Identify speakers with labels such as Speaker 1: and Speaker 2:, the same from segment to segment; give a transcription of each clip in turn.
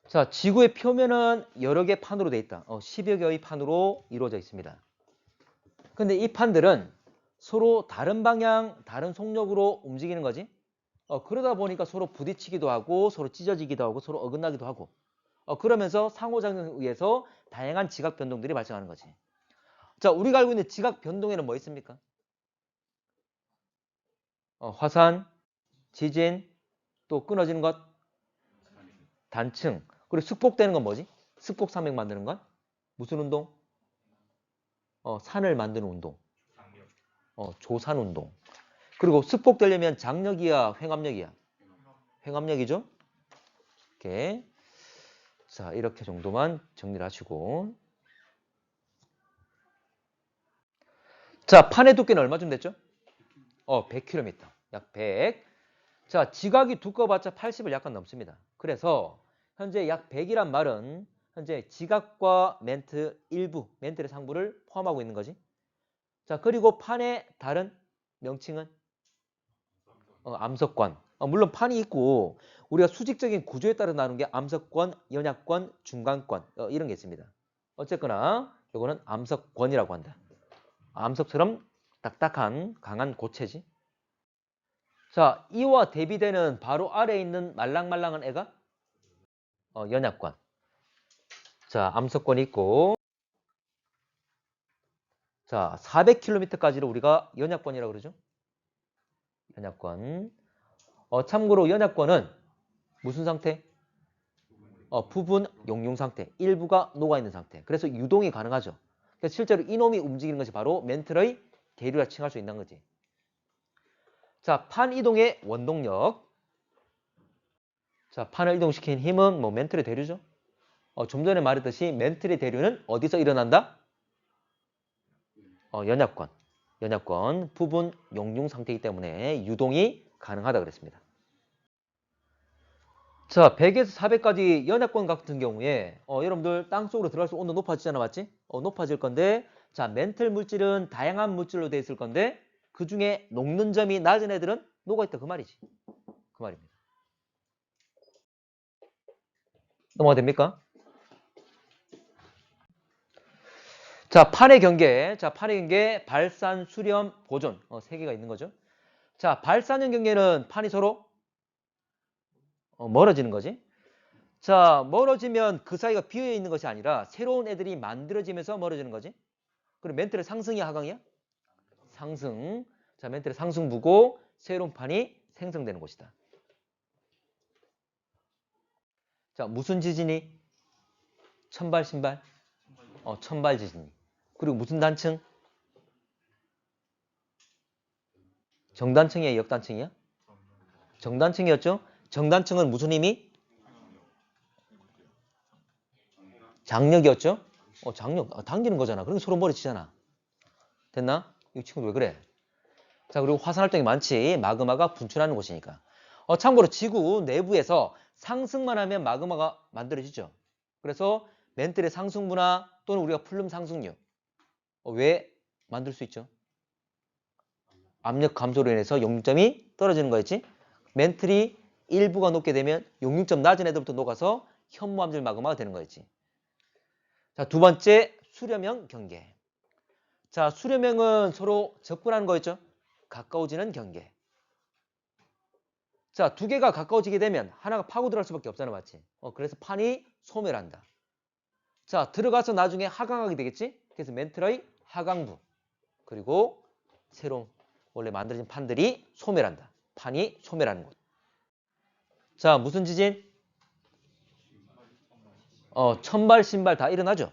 Speaker 1: 자, 지구의 표면은 여러 개 판으로 돼 있다. 10여 개의 판으로 이루어져 있습니다. 근데 이 판들은 서로 다른 방향, 다른 속력으로 움직이는 거지. 그러다 보니까 서로 부딪히기도 하고, 서로 찢어지기도 하고, 서로 어긋나기도 하고. 그러면서 상호작용에 의해서 다양한 지각 변동들이 발생하는 거지. 자, 우리가 알고 있는 지각 변동에는 뭐 있습니까? 화산, 지진, 또 끊어지는 것, 단층. 그리고 숙복되는 건 뭐지? 숙복산맥 만드는 건? 무슨 운동? 산을 만드는 운동. 조산 운동. 그리고 숙복되려면 장력이야, 횡압력이야? 횡압력이죠? 이렇게. 자, 이렇게 정도만 정리를 하시고. 자, 판의 두께는 얼마쯤 됐죠? 100km. 약 100. 자, 지각이 두꺼워봤자 80을 약간 넘습니다. 그래서 현재 약 100이란 말은 현재 지각과 멘트 일부, 멘트의 상부를 포함하고 있는 거지. 자, 그리고 판의 다른 명칭은 암석권. 물론 판이 있고 우리가 수직적인 구조에 따라 나누는 게 암석권, 연약권, 중간권 이런 게 있습니다. 어쨌거나 이거는 암석권이라고 한다. 암석처럼 딱딱한 강한 고체지. 자, 이와 대비되는 바로 아래에 있는 말랑말랑한 애가 연약권. 자, 암석권이 있고 자, 400km까지를 우리가 연약권이라고 그러죠. 연약권. 참고로 연약권은 무슨 상태? 부분 용융 상태. 일부가 녹아있는 상태. 그래서 유동이 가능하죠. 그래서 실제로 이놈이 움직이는 것이 바로 멘틀의 대류라 칭할 수 있는 거지. 자, 판 이동의 원동력. 자, 판을 이동시킨 힘은 멘틀의 대류죠. 좀 전에 말했듯이 멘틀의 대류는 어디서 일어난다? 연약권. 연약권 부분 용융 상태이기 때문에 유동이 가능하다 그랬습니다. 자, 100에서 400까지 연약권 같은 경우에 여러분들 땅속으로 들어갈수록 온도 높아지잖아, 맞지? 높아질 건데 자, 멘틀 물질은 다양한 물질로 되어 있을 건데 그 중에 녹는 점이 낮은 애들은 녹아있다 그 말이지. 그 말입니다. 넘어가 됩니까? 자, 판의 경계. 자, 판의 경계 발산, 수렴, 보존. 세 개가 있는 거죠. 자, 발산형 경계는 판이 서로 멀어지는 거지. 자, 멀어지면 그 사이가 비어 있는 것이 아니라 새로운 애들이 만들어지면서 멀어지는 거지. 그럼 멘틀의 상승이야, 하강이야? 상승. 자, 멘틀의 상승부고 새로운 판이 생성되는 곳이다. 자, 무슨 지진이? 천발, 신발? 천발 지진이. 그리고 무슨 단층? 정단층이야, 역단층이야? 정단층이었죠? 정단층은 무슨 힘이? 장력이었죠? 장력. 당기는 거잖아. 그러니까 서로 머리 치잖아. 됐나? 이 친구들 왜 그래? 자, 그리고 화산 활동이 많지. 마그마가 분출하는 곳이니까. 참고로 지구 내부에서 상승만 하면 마그마가 만들어지죠. 그래서 멘틀의 상승분화 또는 우리가 플룸 상승류. 왜 만들 수 있죠? 압력 감소로 인해서 용융점이 떨어지는 거였지. 멘틀이 일부가 녹게 되면 용융점 낮은 애들부터 녹아서 현무암질 마그마가 되는 거였지. 자, 두 번째 수렴형 경계. 자, 수렴형은 서로 접근하는 거였죠. 가까워지는 경계. 자, 두 개가 가까워지게 되면 하나가 파고 들어갈 수밖에 없잖아, 맞지? 그래서 판이 소멸한다. 자, 들어가서 나중에 하강하게 되겠지? 그래서 멘틀의 하강부. 그리고 새로운 원래 만들어진 판들이 소멸한다. 판이 소멸하는 곳. 자, 무슨 지진? 천발, 신발 다 일어나죠.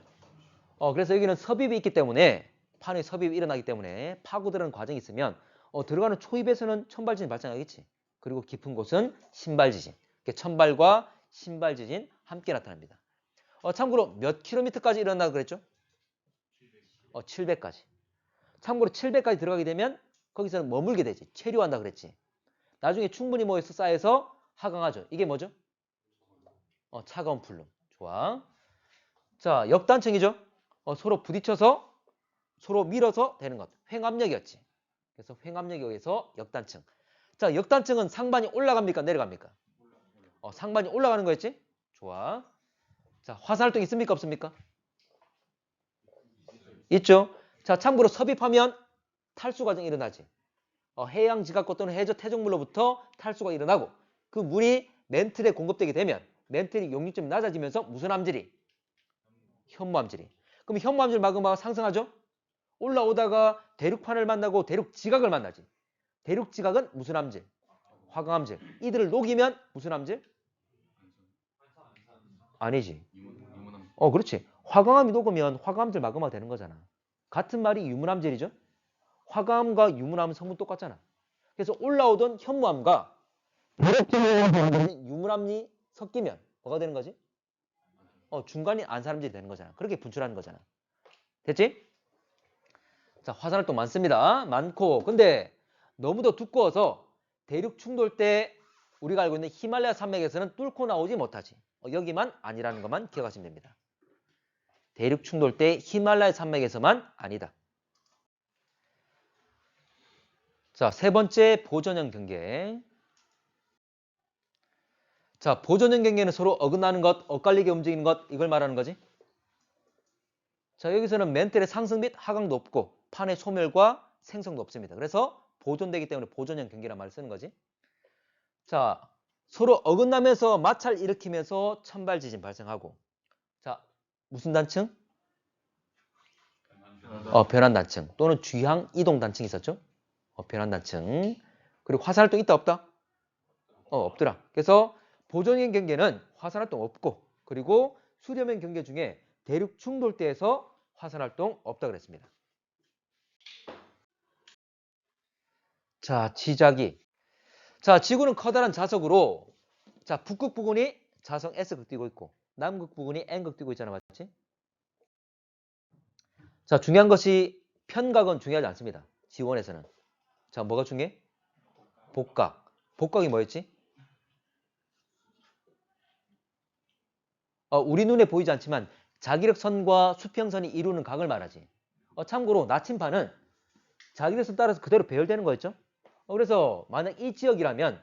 Speaker 1: 그래서 여기는 섭입이 있기 때문에 판의 섭입이 일어나기 때문에 파고들어가는 과정이 있으면 들어가는 초입에서는 천발지진이 발생하겠지. 그리고 깊은 곳은 신발지진. 천발과 신발지진 함께 나타납니다. 참고로 몇 킬로미터까지 일어난다고 그랬죠? 700까지. 참고로 700까지 들어가게 되면 거기서 머물게 되지. 체류한다 그랬지. 나중에 충분히 모여서 쌓여서 하강하죠. 이게 뭐죠? 차가운 플룸. 좋아. 자, 역단층이죠. 서로 부딪혀서 서로 밀어서 되는 것. 횡압력이었지. 그래서 횡압력에 의해서 역단층. 자, 역단층은 상반이 올라갑니까? 내려갑니까? 상반이 올라가는 거였지? 좋아. 자, 화산활동 있습니까? 없습니까? 있죠? 자, 참고로 섭입하면 탈수 과정이 일어나지. 해양 지각고 또는 해저 태종물로부터 탈수가 일어나고 그 물이 멘틀에 공급되게 되면 멘틀이 용융점이 낮아지면서 무슨 암질이? 현무암질이. 그럼 현무암질 마그마가 상승하죠? 올라오다가 대륙판을 만나고 대륙지각을 만나지. 대륙지각은 무슨 암질? 화강암질. 이들을 녹이면 무슨 암질? 아니지. 그렇지. 화강암이 녹으면 화강암질 마그마가 되는 거잖아. 같은 말이 유문암질이죠? 화강암과 유문암은 성분 똑같잖아. 그래서 올라오던 현무암과 유문암이 섞이면 뭐가 되는 거지? 중간이 안산암질이 되는 거잖아. 그렇게 분출하는 거잖아. 됐지? 자, 화산활동 많습니다. 많고. 근데 너무도 두꺼워서 대륙 충돌 때 우리가 알고 있는 히말라야 산맥에서는 뚫고 나오지 못하지. 여기만 아니라는 것만 기억하시면 됩니다. 대륙 충돌 때 히말라야 산맥에서만 아니다. 자, 세 번째 보존형 경계. 자, 보존형 경계는 서로 어긋나는 것, 엇갈리게 움직이는 것, 이걸 말하는 거지. 자, 여기서는 멘틀의 상승 및 하강도 없고 판의 소멸과 생성도 없습니다. 그래서 보존되기 때문에 보존형 경계란 말을 쓰는 거지. 자, 서로 어긋나면서 마찰 일으키면서 천발 지진 발생하고. 자, 무슨 단층? 변환 단층 또는 주향 이동 단층이 있었죠. 변환 단층. 그리고 화산활동 있다 없다? 없더라. 그래서 보존형 경계는 화산활동 없고 그리고 수렴형 경계 중에 대륙 충돌대에서 화산활동 없다 그랬습니다. 자, 지자기. 자, 지구는 커다란 자석으로 자, 북극 부근이 자성 S극 띄고 있고 남극 부근이 N극 띄고 있잖아. 맞지? 자, 중요한 것이 편각은 중요하지 않습니다. 지원에서는. 자, 뭐가 중요해? 복각. 복각이 뭐였지? 우리 눈에 보이지 않지만 자기력선과 수평선이 이루는 각을 말하지. 참고로 나침반은 자기력선 따라서 그대로 배열되는 거였죠. 그래서 만약 이 지역이라면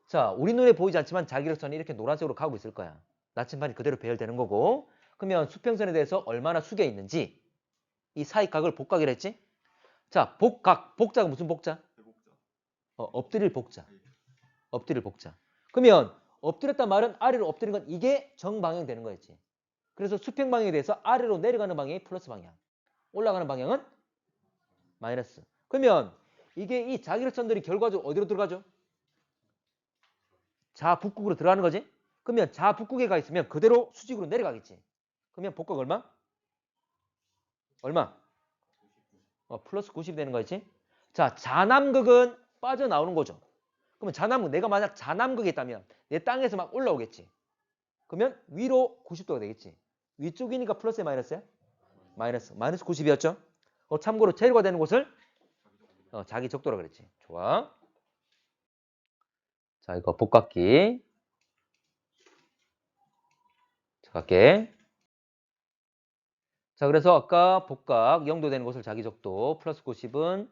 Speaker 1: 자, 우리 눈에 보이지 않지만 자기력선이 이렇게 노란색으로 가고 있을 거야. 나침반이 그대로 배열되는 거고. 그러면 수평선에 대해서 얼마나 숙여 있는지 이 사이 각을 복각이라 했지? 자, 복각. 복자가 무슨 복자? 엎드릴 복자. 엎드릴 복자. 그러면 엎드렸단 말은 아래로 엎드린 건 이게 정방향 되는 거였지. 그래서 수평 방향에 대해서 아래로 내려가는 방향이 플러스 방향. 올라가는 방향은 마이너스. 그러면 이게 이 자기력선들이 결과적으로 어디로 들어가죠? 자북극으로 들어가는 거지. 그러면 자북극에 가 있으면 그대로 수직으로 내려가겠지. 그러면 복각 얼마? 얼마? 플러스 90이 되는 거였지. 자, 자남극은 빠져나오는 거죠. 그러면 자남극, 내가 만약 자남극에 있다면 내 땅에서 막 올라오겠지. 그러면 위로 90도가 되겠지. 위쪽이니까 플러스에 마이너스야? 마이너스 90이었죠. 참고로 제로가 되는 곳을 자기 적도라 그랬지. 좋아. 자, 이거 복각기. 자, 갈게. 자, 그래서 아까 복각 0도 되는 곳을 자기 적도, 플러스 90은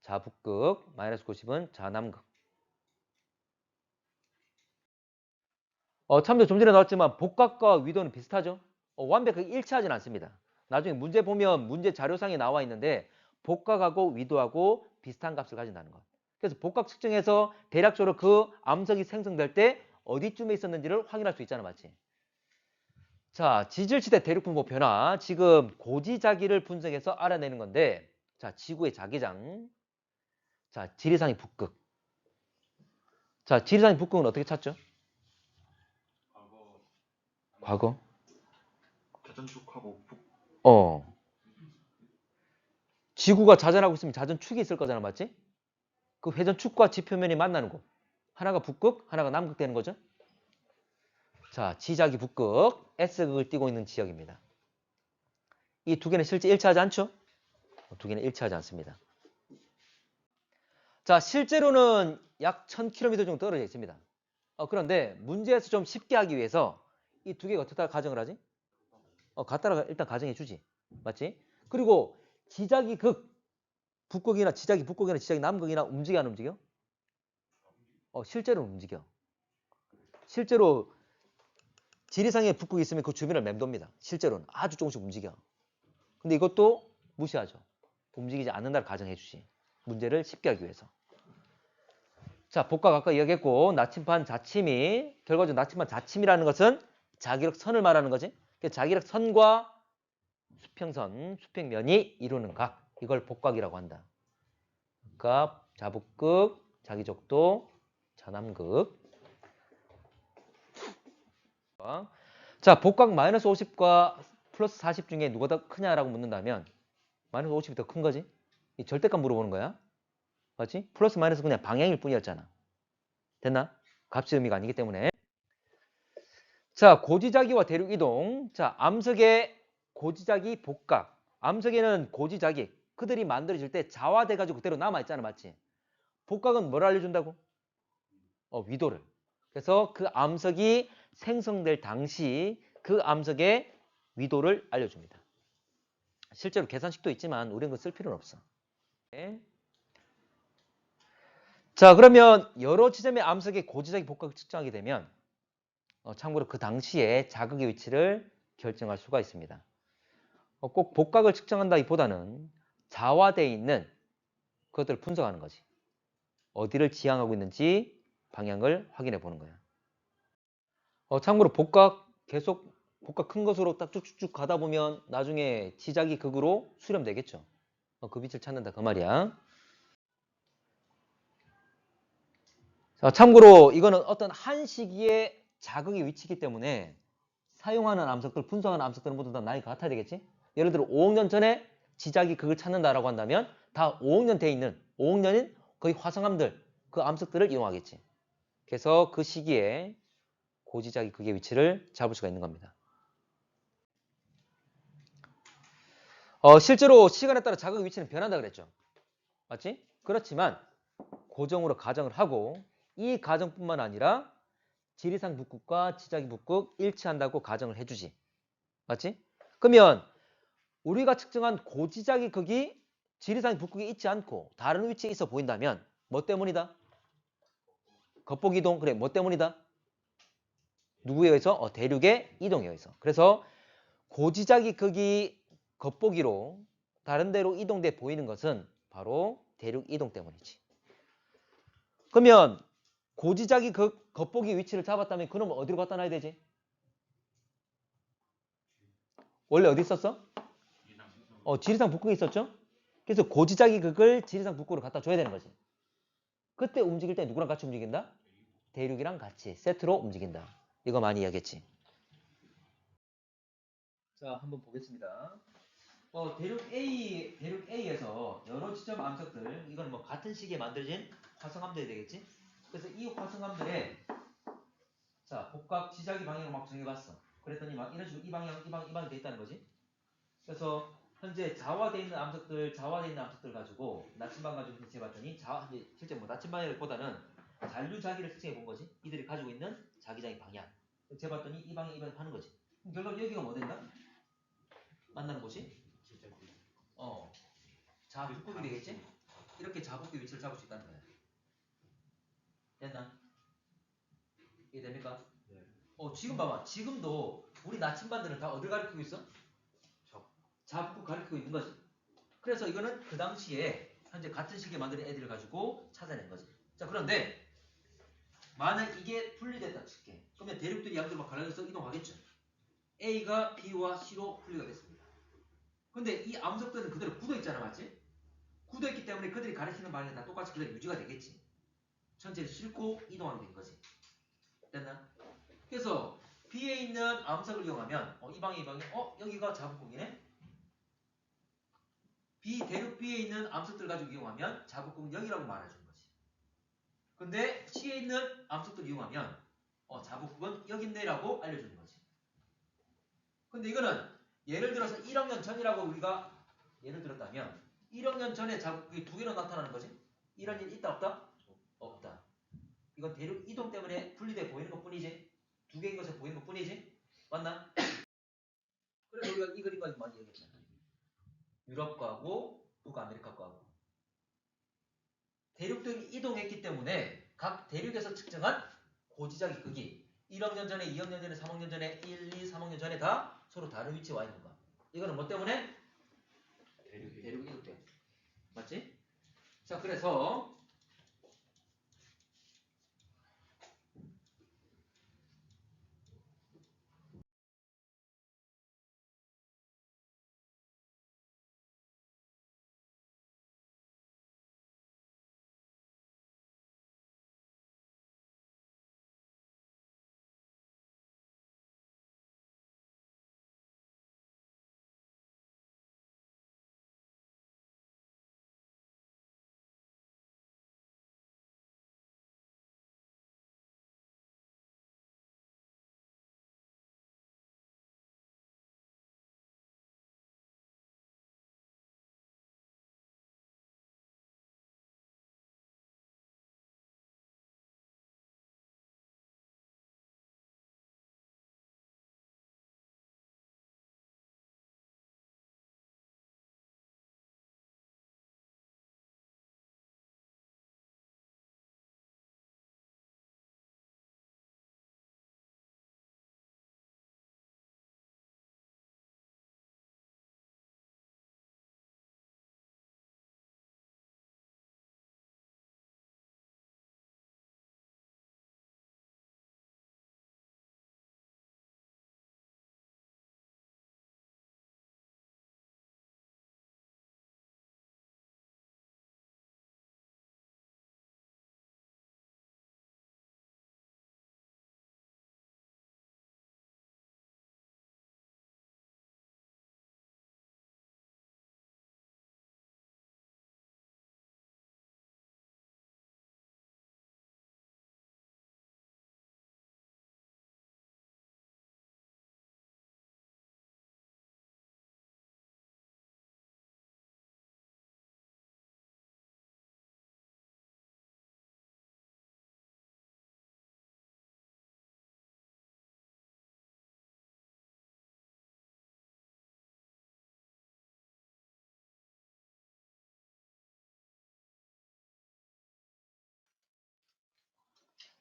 Speaker 1: 자북극, 마이너스 90은 자남극. 참조 좀 전에 나왔지만 복각과 위도는 비슷하죠. 완벽하게 일치하진 않습니다. 나중에 문제 보면 문제 자료상에 나와 있는데 복각하고 위도하고 비슷한 값을 가진다는 것. 그래서 복각 측정해서 대략적으로 그 암석이 생성될 때 어디쯤에 있었는지를 확인할 수 있잖아. 맞지? 자, 지질지대 대륙분포 변화. 지금 고지자기를 분석해서 알아내는 건데 자, 지구의 자기장. 자, 지리산이 북극. 자, 지리산이 북극은 어떻게 찾죠? 과거?
Speaker 2: 자전축하고
Speaker 1: 지구가 자전하고 있으면 자전축이 있을 거잖아. 맞지? 그 회전축과 지표면이 만나는 곳. 하나가 북극, 하나가 남극 되는 거죠. 자, 지자기 북극, S극을 띄고 있는 지역입니다. 이 두 개는 실제 일치하지 않죠? 두 개는 일치하지 않습니다. 자, 실제로는 약 1000km 정도 떨어져 있습니다. 그런데 문제에서 좀 쉽게 하기 위해서 이 두 개가 어떻게 가정을 하지? 같다라 일단 가정해 주지. 맞지? 그리고 지자기 극, 북극이나 지자기 북극이나 지자기 남극이나 움직여 안 움직여? 실제로는 움직여. 실제로 지리상에 북극이 있으면 그 주변을 맴돕니다. 실제로는 아주 조금씩 움직여. 근데 이것도 무시하죠. 움직이지 않는다를 가정해 주시. 문제를 쉽게 하기 위해서. 자, 복각 아까 이야기했고 나침반 자침이 결과적으로 나침반 자침이라는 것은 자기력선을 말하는 거지. 자기력선과 수평선, 수평면이 이루는 각. 이걸 복각이라고 한다. 복각, 자북극, 자기적도, 전함극. 자, 복각 마이너스 50과 플러스 40 중에 누가 더 크냐라고 묻는다면 마이너스 50이 더 큰 거지? 이 절대값 물어보는 거야. 맞지? 플러스 마이너스 그냥 방향일 뿐이었잖아. 됐나? 값의 의미가 아니기 때문에. 자, 고지자기와 대륙 이동. 자, 암석의 고지자기 복각. 암석에는 고지자기. 그들이 만들어질 때 자화돼가지고 그대로 남아있잖아. 맞지? 복각은 뭘 알려준다고? 위도를. 그래서 그 암석이 생성될 당시 그 암석의 위도를 알려줍니다. 실제로 계산식도 있지만 우리는 그거 쓸 필요는 없어. 네. 자, 그러면 여러 지점의 암석의 고지자기 복각을 측정하게 되면 참고로 그 당시에 자극의 위치를 결정할 수가 있습니다. 꼭 복각을 측정한다기보다는 자화되어 있는 그것들을 분석하는 거지. 어디를 지향하고 있는지 방향을 확인해 보는 거야. 참고로 복각 계속 복각 큰 것으로 딱 쭉쭉쭉 가다 보면 나중에 지자기 극으로 수렴되겠죠. 그 위치를 찾는다 그 말이야. 자, 참고로 이거는 어떤 한 시기의 자극의 위치이기 때문에 사용하는 암석들, 분석하는 암석들은 모두 다 나이가 같아야 되겠지? 예를 들어 5억 년 전에 지자기 극을 찾는다라고 한다면 다 5억 년 돼 있는 5억 년인 거의 화성암들, 그 암석들을 이용하겠지. 그래서 그 시기에 고지자기 극의 위치를 잡을 수가 있는 겁니다. 실제로 시간에 따라 자극의 위치는 변한다 그랬죠. 맞지? 그렇지만 고정으로 가정을 하고 이 가정뿐만 아니라 지리산 북극과 지자기 북극 일치한다고 가정을 해주지. 맞지? 그러면 우리가 측정한 고지자기 극이 지리산 북극에 있지 않고 다른 위치에 있어 보인다면 뭐 때문이다? 겉보기 이동. 그래, 뭐 때문이다? 누구에 의해서? 대륙의 이동에 의해서. 그래서 고지자기 극이 겉보기로 다른 데로 이동돼 보이는 것은 바로 대륙 이동 때문이지. 그러면 고지자기 극 겉보기 위치를 잡았다면 그놈을 어디로 갖다 놔야 되지? 원래 어디 있었어? 지리산 북극에 있었죠? 그래서 고지자기 극을 지리산 북극으로 갖다 줘야 되는 거지. 그때 움직일 때 누구랑 같이 움직인다? 대륙이랑 같이 세트로 움직인다. 이거 많이 이야기했지. 자, 한번 보겠습니다. 대륙 A에서 여러 지점 암석들, 이건 뭐 같은 시기에 만들어진 화성암들이 되겠지? 그래서 이 화성암들의 자, 복각 지자기 방향을 막 정해봤어. 그랬더니 막 이런 식으로 이 방향 돼 있다는 거지. 그래서 현재 자화돼 있는 암석들 가지고 나침반 가지고 재봤더니 실제 뭐 나침반보다는 잔류자기를 측정해 본 거지. 이들이 가지고 있는 자기장의 방향. 재봤더니 이 방향 하는 거지. 그럼 결국 여기가 뭐 된다? 만나는 곳이? 자북극이 되겠지? 이렇게 자북극 위치를 잡을 수 있다는 거야. 됐나? 이해됩니까?
Speaker 2: 네.
Speaker 1: 지금 봐봐. 지금도 우리 나침반들은 다 어딜 가리키고 있어? 자북극 가리키고 있는 거지. 그래서 이거는 그 당시에 현재 같은 시기에 만든 애들을 가지고 찾아낸 거지. 자, 그런데 만약 이게 분리됐다 칠게. 그러면 대륙들이 양쪽으로 막 갈라져서 이동하겠죠. A가 B와 C로 분리가 됐습니다. 근데 이 암석들은 그대로 굳어있잖아, 맞지? 굳어있기 때문에 그들이 가리키는 방향이 다 똑같이 그대로 유지가 되겠지. 전체를 싣고 이동하게 된 거지. 됐나? 그래서 B에 있는 암석을 이용하면 이 방향 여기가 자북극이네? 대륙 B에 있는 암석들 가지고 이용하면 자북극은 여기라고 말해주는 거지. 근데 C에 있는 암석들 이용하면 자북극은 여긴데라고 알려주는 거지. 근데 이거는 예를 들어서 1억 년 전이라고 우리가 예를 들었다면 1억 년 전에 자북극이 두 개로 나타나는 거지. 이런 일 있다 없다? 없다. 이건 대륙 이동 때문에 분리돼 보이는 것 뿐이지. 두 개인 것에 보이는 것 뿐이지. 맞나? 그래서 우리가 이 그림 가지고 많이 얘기했잖아. 유럽 과하고 북아메리카 과하고 대륙들이 이동했기 때문에 각 대륙에서 측정한 고지적인 크기. 1억 년 전에, 2억 년 전에, 3억 년 전에, 1, 2, 3억 년 전에 다 서로 다른 위치에 와 있는 거야. 이거는 뭐 때문에? 대륙 이동 때문에. 맞지? 자, 그래서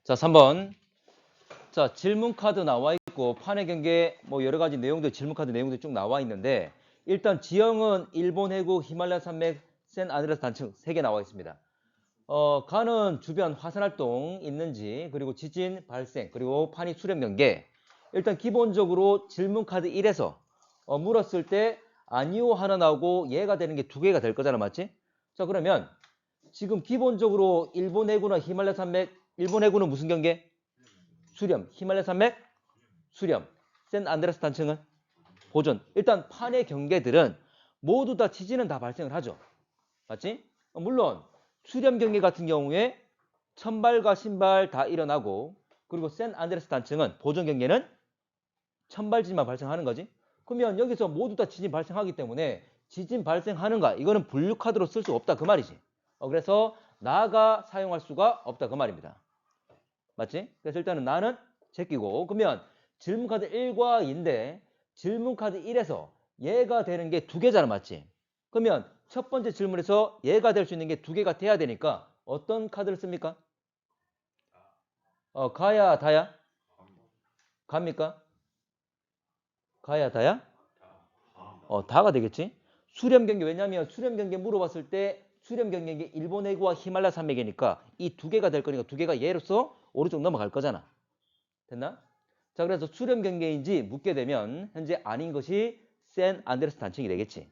Speaker 1: 자, 3번. 자, 질문 카드 나와 있고 판의 경계 뭐 여러 가지 내용들 질문 카드 내용들 쭉 나와 있는데 일단 지형은 일본 해구, 히말라야 산맥, 샌안드레아스 단층 3개 나와 있습니다. 가는 주변 화산 활동 있는지 그리고 지진 발생 그리고 판이 수렴 경계 일단 기본적으로 질문 카드 1에서 물었을 때 아니오 하나 나오고 얘가 되는 게 2개가 될 거잖아, 맞지? 자, 그러면 지금 기본적으로 일본 해구나 히말라야 산맥 일본 해구는 무슨 경계? 수렴. 히말라야 산맥? 수렴. 샌안드레아스 단층은? 보존. 일단 판의 경계들은 모두 다 지진은 다 발생을 하죠. 맞지? 물론 수렴 경계 같은 경우에 천발과 신발 다 일어나고 그리고 샌안드레아스 단층은 보존 경계는 천발지진만 발생하는 거지. 그러면 여기서 모두 다 지진 발생하기 때문에 지진 발생하는가? 이거는 분류 카드로 쓸 수 없다 그 말이지. 그래서 나가 사용할 수가 없다 그 말입니다. 맞지? 그래서 일단은 나는 제끼고 그러면 질문 카드 1과 2인데 질문 카드 1에서 얘가 되는 게 2개잖아, 맞지? 그러면 첫 번째 질문에서 얘가 될 수 있는 게 2개가 돼야 되니까 어떤 카드를 씁니까? 가야 다야? 갑니까? 가야 다야? 다가 되겠지? 수렴 경계 왜냐면 수렴 경계 물어봤을 때 수렴 경계가 일본 해구와 히말라야 산맥이니까 이 2개가 될 거니까 2개가 얘로서 오른쪽 넘어갈 거잖아. 됐나? 자, 그래서 수렴 경계인지 묻게 되면 현재 아닌 것이 샌안드레아스 단층이 되겠지.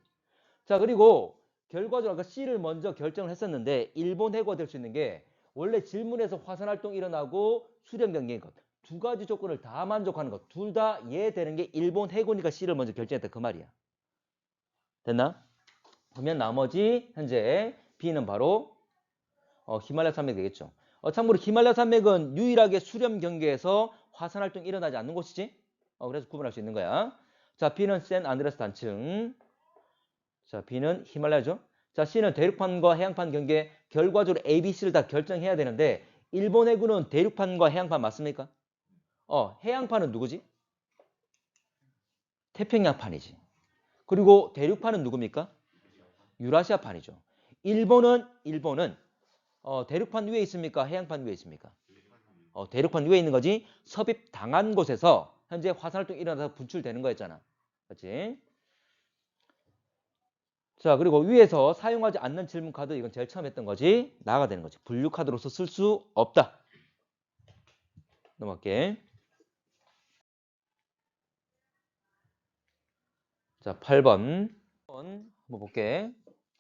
Speaker 1: 자, 그리고 결과적으로 아까 C를 먼저 결정을 했었는데 일본 해구가 될 수 있는 게 원래 질문에서 화산 활동이 일어나고 수렴 경계인 것. 2가지 조건을 다 만족하는 것. 둘 다 이해되는 게 일본 해구니까 C를 먼저 결정했다 그 말이야. 됐나? 그러면 나머지 현재 B는 바로 히말라야 산맥 되겠죠. 참고로 히말라야 산맥은 유일하게 수렴 경계에서 화산 활동이 일어나지 않는 곳이지. 그래서 구분할 수 있는 거야. 자, B는 샌안드레아스 단층. 자, B는 히말라야죠. 자, C는 대륙판과 해양판 경계. 결과적으로 A, B, C를 다 결정해야 되는데 일본 해구는 대륙판과 해양판 맞습니까? 해양판은 누구지? 태평양판이지. 그리고 대륙판은 누굽니까? 유라시아판이죠. 일본은 대륙판 위에 있습니까? 해양판 위에 있습니까? 대륙판 위에 있는 거지. 섭입 당한 곳에서 현재 화산 활동이 일어나서 분출되는 거였잖아. 그렇지? 자, 그리고 위에서 사용하지 않는 질문 카드 이건 제일 처음 했던 거지. 나가 되는 거지. 분류 카드로서 쓸 수 없다. 넘어갈게. 자, 8번. 한번 볼게.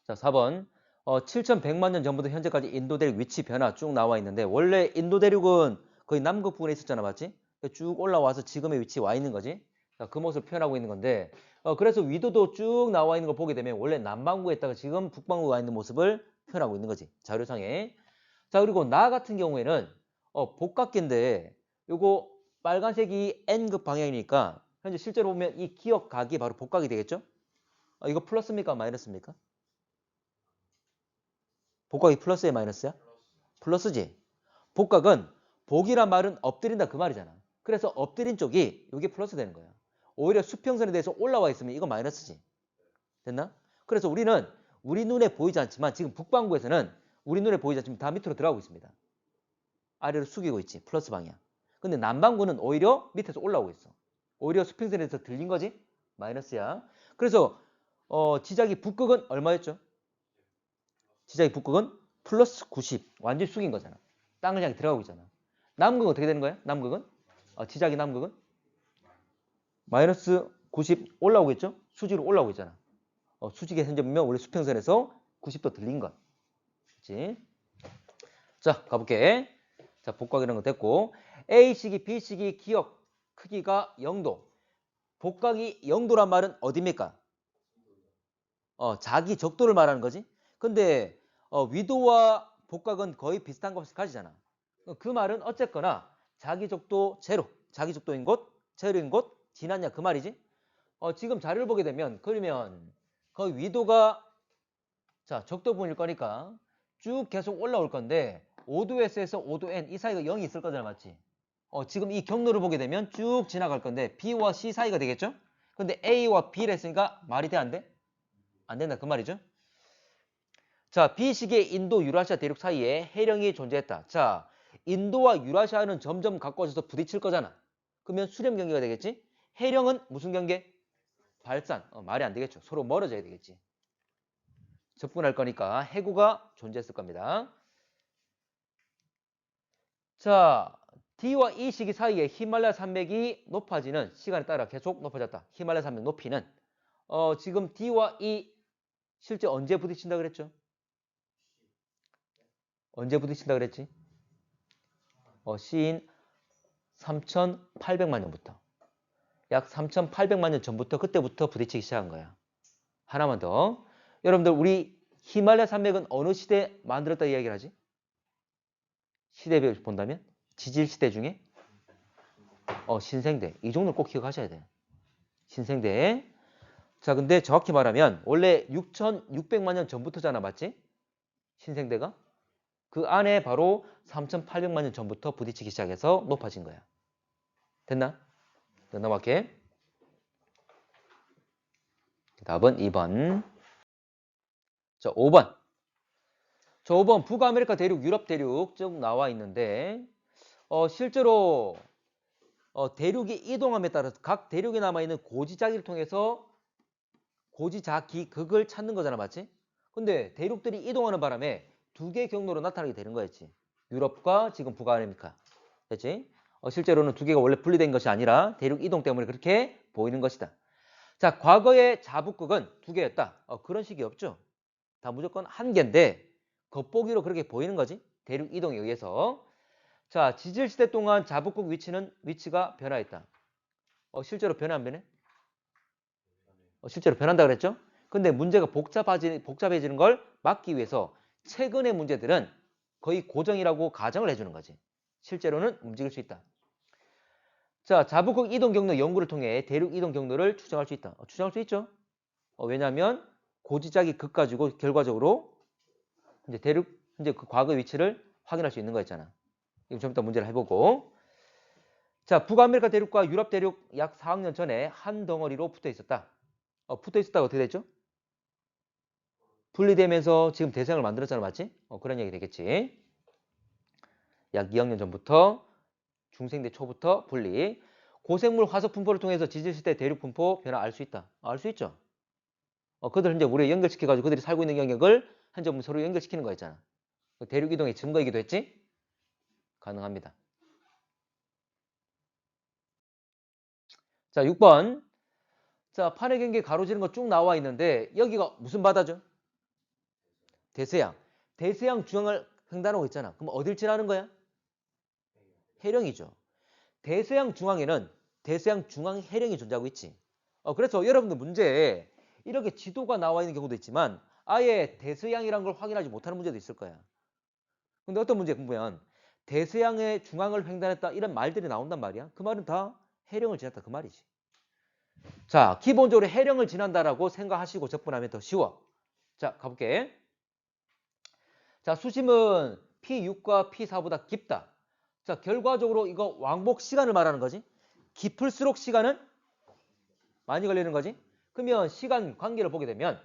Speaker 1: 자, 4번. 7,100만 년 전부터 현재까지 인도 대륙 위치 변화 쭉 나와 있는데 원래 인도 대륙은 거의 남극 부근에 있었잖아, 맞지? 쭉 올라와서 지금의 위치에 와 있는 거지. 자, 그 모습을 표현하고 있는 건데 그래서 위도도 쭉 나와 있는 걸 보게 되면 원래 남반구에 있다가 지금 북반구에 와 있는 모습을 표현하고 있는 거지. 자료상에. 자, 그리고 나 같은 경우에는 복각기인데 요거 빨간색이 N극 방향이니까 현재 실제로 보면 이 기역각이 바로 복각이 되겠죠? 이거 플러스입니까? 마이너스입니까? 복각이 플러스에 마이너스야? 플러스지. 복각은 복이란 말은 엎드린다 그 말이잖아. 그래서 엎드린 쪽이 이게 플러스 되는 거야. 오히려 수평선에 대해서 올라와 있으면 이거 마이너스지. 됐나? 그래서 우리는 우리 눈에 보이지 않지만 지금 북반구에서는 우리 눈에 보이지 않지만 다 밑으로 들어가고 있습니다. 아래로 숙이고 있지. 플러스 방향. 근데 남반구는 오히려 밑에서 올라오고 있어. 오히려 수평선에 대해서 들린 거지? 마이너스야. 그래서 지작이 북극은 얼마였죠? 지작이 북극은 플러스 90. 완전히 숙인 거잖아. 땅을 향해 들어가고 있잖아. 남극은 어떻게 되는 거야? 남극은? 지작이 남극은? 마이너스 90 올라오겠죠? 수직으로 올라오고 있잖아. 수직의 현재 보면 원래 수평선에서 90도 들린 것. 그치? 자, 가볼게. 자, 복각 이런 거 됐고. A식이 B식이 기억 크기가 0도. 복각이 0도란 말은 어디입니까? 자기 적도를 말하는 거지. 근데 위도와 복각은 거의 비슷한 값을 가지잖아. 그 말은 어쨌거나 자기 적도 제로, 자기 적도인 곳, 제로인 곳 지났냐 그 말이지. 지금 자료를 보게 되면 그러면 거의 위도가 자 적도 부분일 거니까 쭉 계속 올라올 건데 5도S에서 5도 N 이 사이가 0이 있을 거잖아, 맞지? 지금 이 경로를 보게 되면 쭉 지나갈 건데 B와 C 사이가 되겠죠? 근데 A와 B를 했으니까 말이 돼, 안 돼? 안 된다 그 말이죠. 자, B식의 인도 유라시아 대륙 사이에 해령이 존재했다. 자, 인도와 유라시아는 점점 가까워져서 부딪힐 거잖아. 그러면 수렴 경계가 되겠지? 해령은 무슨 경계? 발산. 말이 안 되겠죠. 서로 멀어져야 되겠지. 접근할 거니까 해구가 존재했을 겁니다. 자, D와 E 시기 사이에 히말라야 산맥이 높아지는 시간에 따라 계속 높아졌다. 히말라야 산맥 높이는 지금 D와 E 실제 언제 부딪힌다 그랬죠? 언제 부딪힌다 그랬지? C인 3,800만 년부터. 약 3,800만 년 전부터 그때부터 부딪히기 시작한 거야. 하나만 더. 여러분들 우리 히말라야 산맥은 어느 시대에 만들었다 이야기를 하지? 시대별 본다면? 지질 시대 중에? 신생대. 이 정도는 꼭 기억하셔야 돼요. 신생대. 자, 근데 정확히 말하면 원래 6,600만 년 전부터잖아, 맞지? 신생대가? 그 안에 바로 3,800만 년 전부터 부딪히기 시작해서 높아진 거야. 됐나? 넘어갈게. 답은 2번. 자, 5번. 자, 5번 북아메리카 대륙, 유럽 대륙 쭉 나와 있는데 실제로 대륙이 이동함에 따라서 각 대륙에 남아있는 고지자기를 통해서 고지자기극을 찾는 거잖아, 맞지? 근데 대륙들이 이동하는 바람에 두 개의 경로로 나타나게 되는 거였지. 유럽과 지금 북아메리카. 됐지? 실제로는 두 개가 원래 분리된 것이 아니라 대륙 이동 때문에 그렇게 보이는 것이다. 자, 과거의 자북극은 두 개였다. 그런 식이 없죠. 다 무조건 한 개인데 겉보기로 그렇게 보이는 거지. 대륙 이동에 의해서. 자, 지질시대 동안 자북극 위치가 변화했다. 실제로 변화 안 변해? 실제로 변한다 그랬죠? 근데 문제가 복잡해지는 걸 막기 위해서 최근의 문제들은 거의 고정이라고 가정을 해주는 거지. 실제로는 움직일 수 있다. 자, 자북극 이동 경로 연구를 통해 대륙 이동 경로를 추정할 수 있다. 추정할 수 있죠? 왜냐하면 고지자기 극 가지고 결과적으로 이제 대륙 이제 그 과거 위치를 확인할 수 있는 거였잖아. 이거 좀 이따 문제를 해보고. 자, 북아메리카 대륙과 유럽 대륙 약 4억 년 전에 한 덩어리로 붙어 있었다. 붙어 있었다가 어떻게 됐죠? 분리되면서 지금 대서양을 만들었잖아, 맞지? 그런 얘기 되겠지. 약 2학년 전부터 중생대 초부터 분리. 고생물 화석 분포를 통해서 지질시대 대륙 분포 변화 알 수 있다. 알 수 있죠. 그들 현재 우리에 연결시켜가지고 그들이 살고 있는 영역을 현재 서로 연결시키는 거였잖아. 대륙 이동의 증거이기도 했지? 가능합니다. 자, 6번. 자, 판의 경계 가로지른 거 쭉 나와 있는데 여기가 무슨 바다죠? 대서양. 대서양 중앙을 횡단하고 있잖아. 그럼 어딜 지나는 거야? 해령이죠. 대서양 중앙에는 대서양 중앙 해령이 존재하고 있지. 그래서 여러분들 문제에 이렇게 지도가 나와 있는 경우도 있지만 아예 대서양이란 걸 확인하지 못하는 문제도 있을 거야. 근데 어떤 문제 보면 대서양의 중앙을 횡단했다 이런 말들이 나온단 말이야. 그 말은 다 해령을 지났다 그 말이지. 자, 기본적으로 해령을 지난다라고 생각하시고 접근하면 더 쉬워. 자, 가볼게. 자, 수심은 P6과 P4보다 깊다. 자, 결과적으로 이거 왕복 시간을 말하는 거지. 깊을수록 시간은 많이 걸리는 거지. 그러면 시간 관계를 보게 되면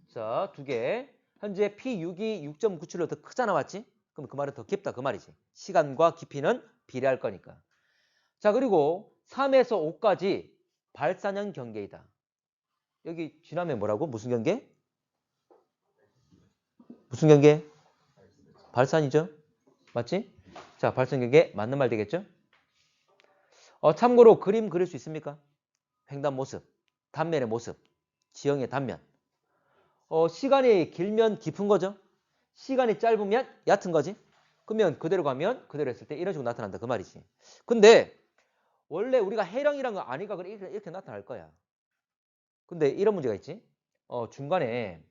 Speaker 1: 자, 두 개. 현재 P6이 6.97로 더 크잖아, 맞지? 그럼 그 말은 더 깊다 그 말이지. 시간과 깊이는 비례할 거니까. 자, 그리고 3에서 5까지 발산형 경계이다. 여기 지나면 뭐라고? 무슨 경계? 무슨 경계? 발산이죠. 맞지? 자, 발산 경계 맞는 말 되겠죠? 참고로 그림 그릴 수 있습니까? 횡단 모습, 단면의 모습, 지형의 단면. 시간이 길면 깊은 거죠. 시간이 짧으면 얕은 거지. 그러면 그대로 가면 그대로 했을 때 이런 식으로 나타난다 그 말이지. 근데 원래 우리가 해령이란 거 아니까 그래 이렇게 나타날 거야. 근데 이런 문제가 있지. 중간에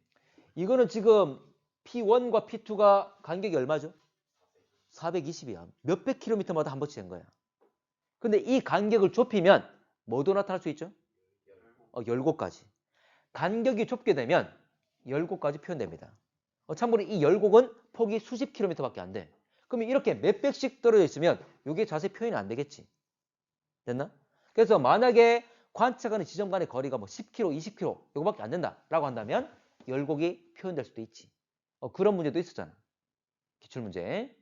Speaker 1: 이거는 지금 P1과 P2가 간격이 얼마죠? 420이야. 몇백 킬로미터마다 한 번씩 된 거야. 근데 이 간격을 좁히면 뭐도 나타날 수 있죠? 10곳까지. 간격이 좁게 되면 10곳까지 표현됩니다. 참고로 이 10곡은 폭이 수십 킬로미터밖에 안 돼. 그러면 이렇게 몇백씩 떨어져 있으면 이게 자세히 표현이 안 되겠지. 됐나? 그래서 만약에 관측하는 지점 간의 거리가 뭐 10km, 20km 이거밖에 안 된다라고 한다면 10곡이 표현될 수도 있지. 그런 문제도 있었잖아. 기출문제.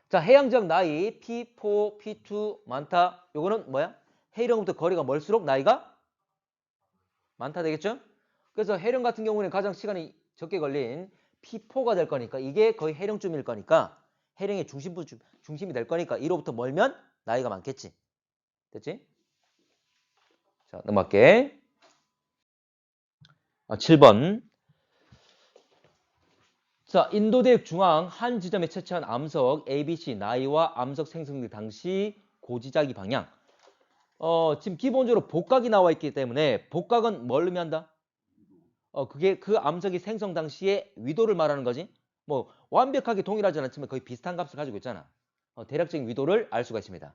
Speaker 1: 자, 해양 지역 나이 P4, P2 많다. 요거는 뭐야? 해령부터 거리가 멀수록 나이가 많다 되겠죠? 그래서 해령 같은 경우는 가장 시간이 적게 걸린 P4가 될 거니까 이게 거의 해령쯤일 거니까 해령의 중심이 될 거니까 이로부터 멀면 나이가 많겠지. 됐지? 자, 넘어갈게. 7번. 자, 인도대륙 중앙 한 지점에 채취한 암석 ABC 나이와 암석 생성될 당시 고지자기 방향. 지금 기본적으로 복각이 나와 있기 때문에 복각은 뭘 의미한다? 그게 그 암석이 생성 당시의 위도를 말하는 거지. 뭐 완벽하게 동일하지 않지만 거의 비슷한 값을 가지고 있잖아. 대략적인 위도를 알 수가 있습니다.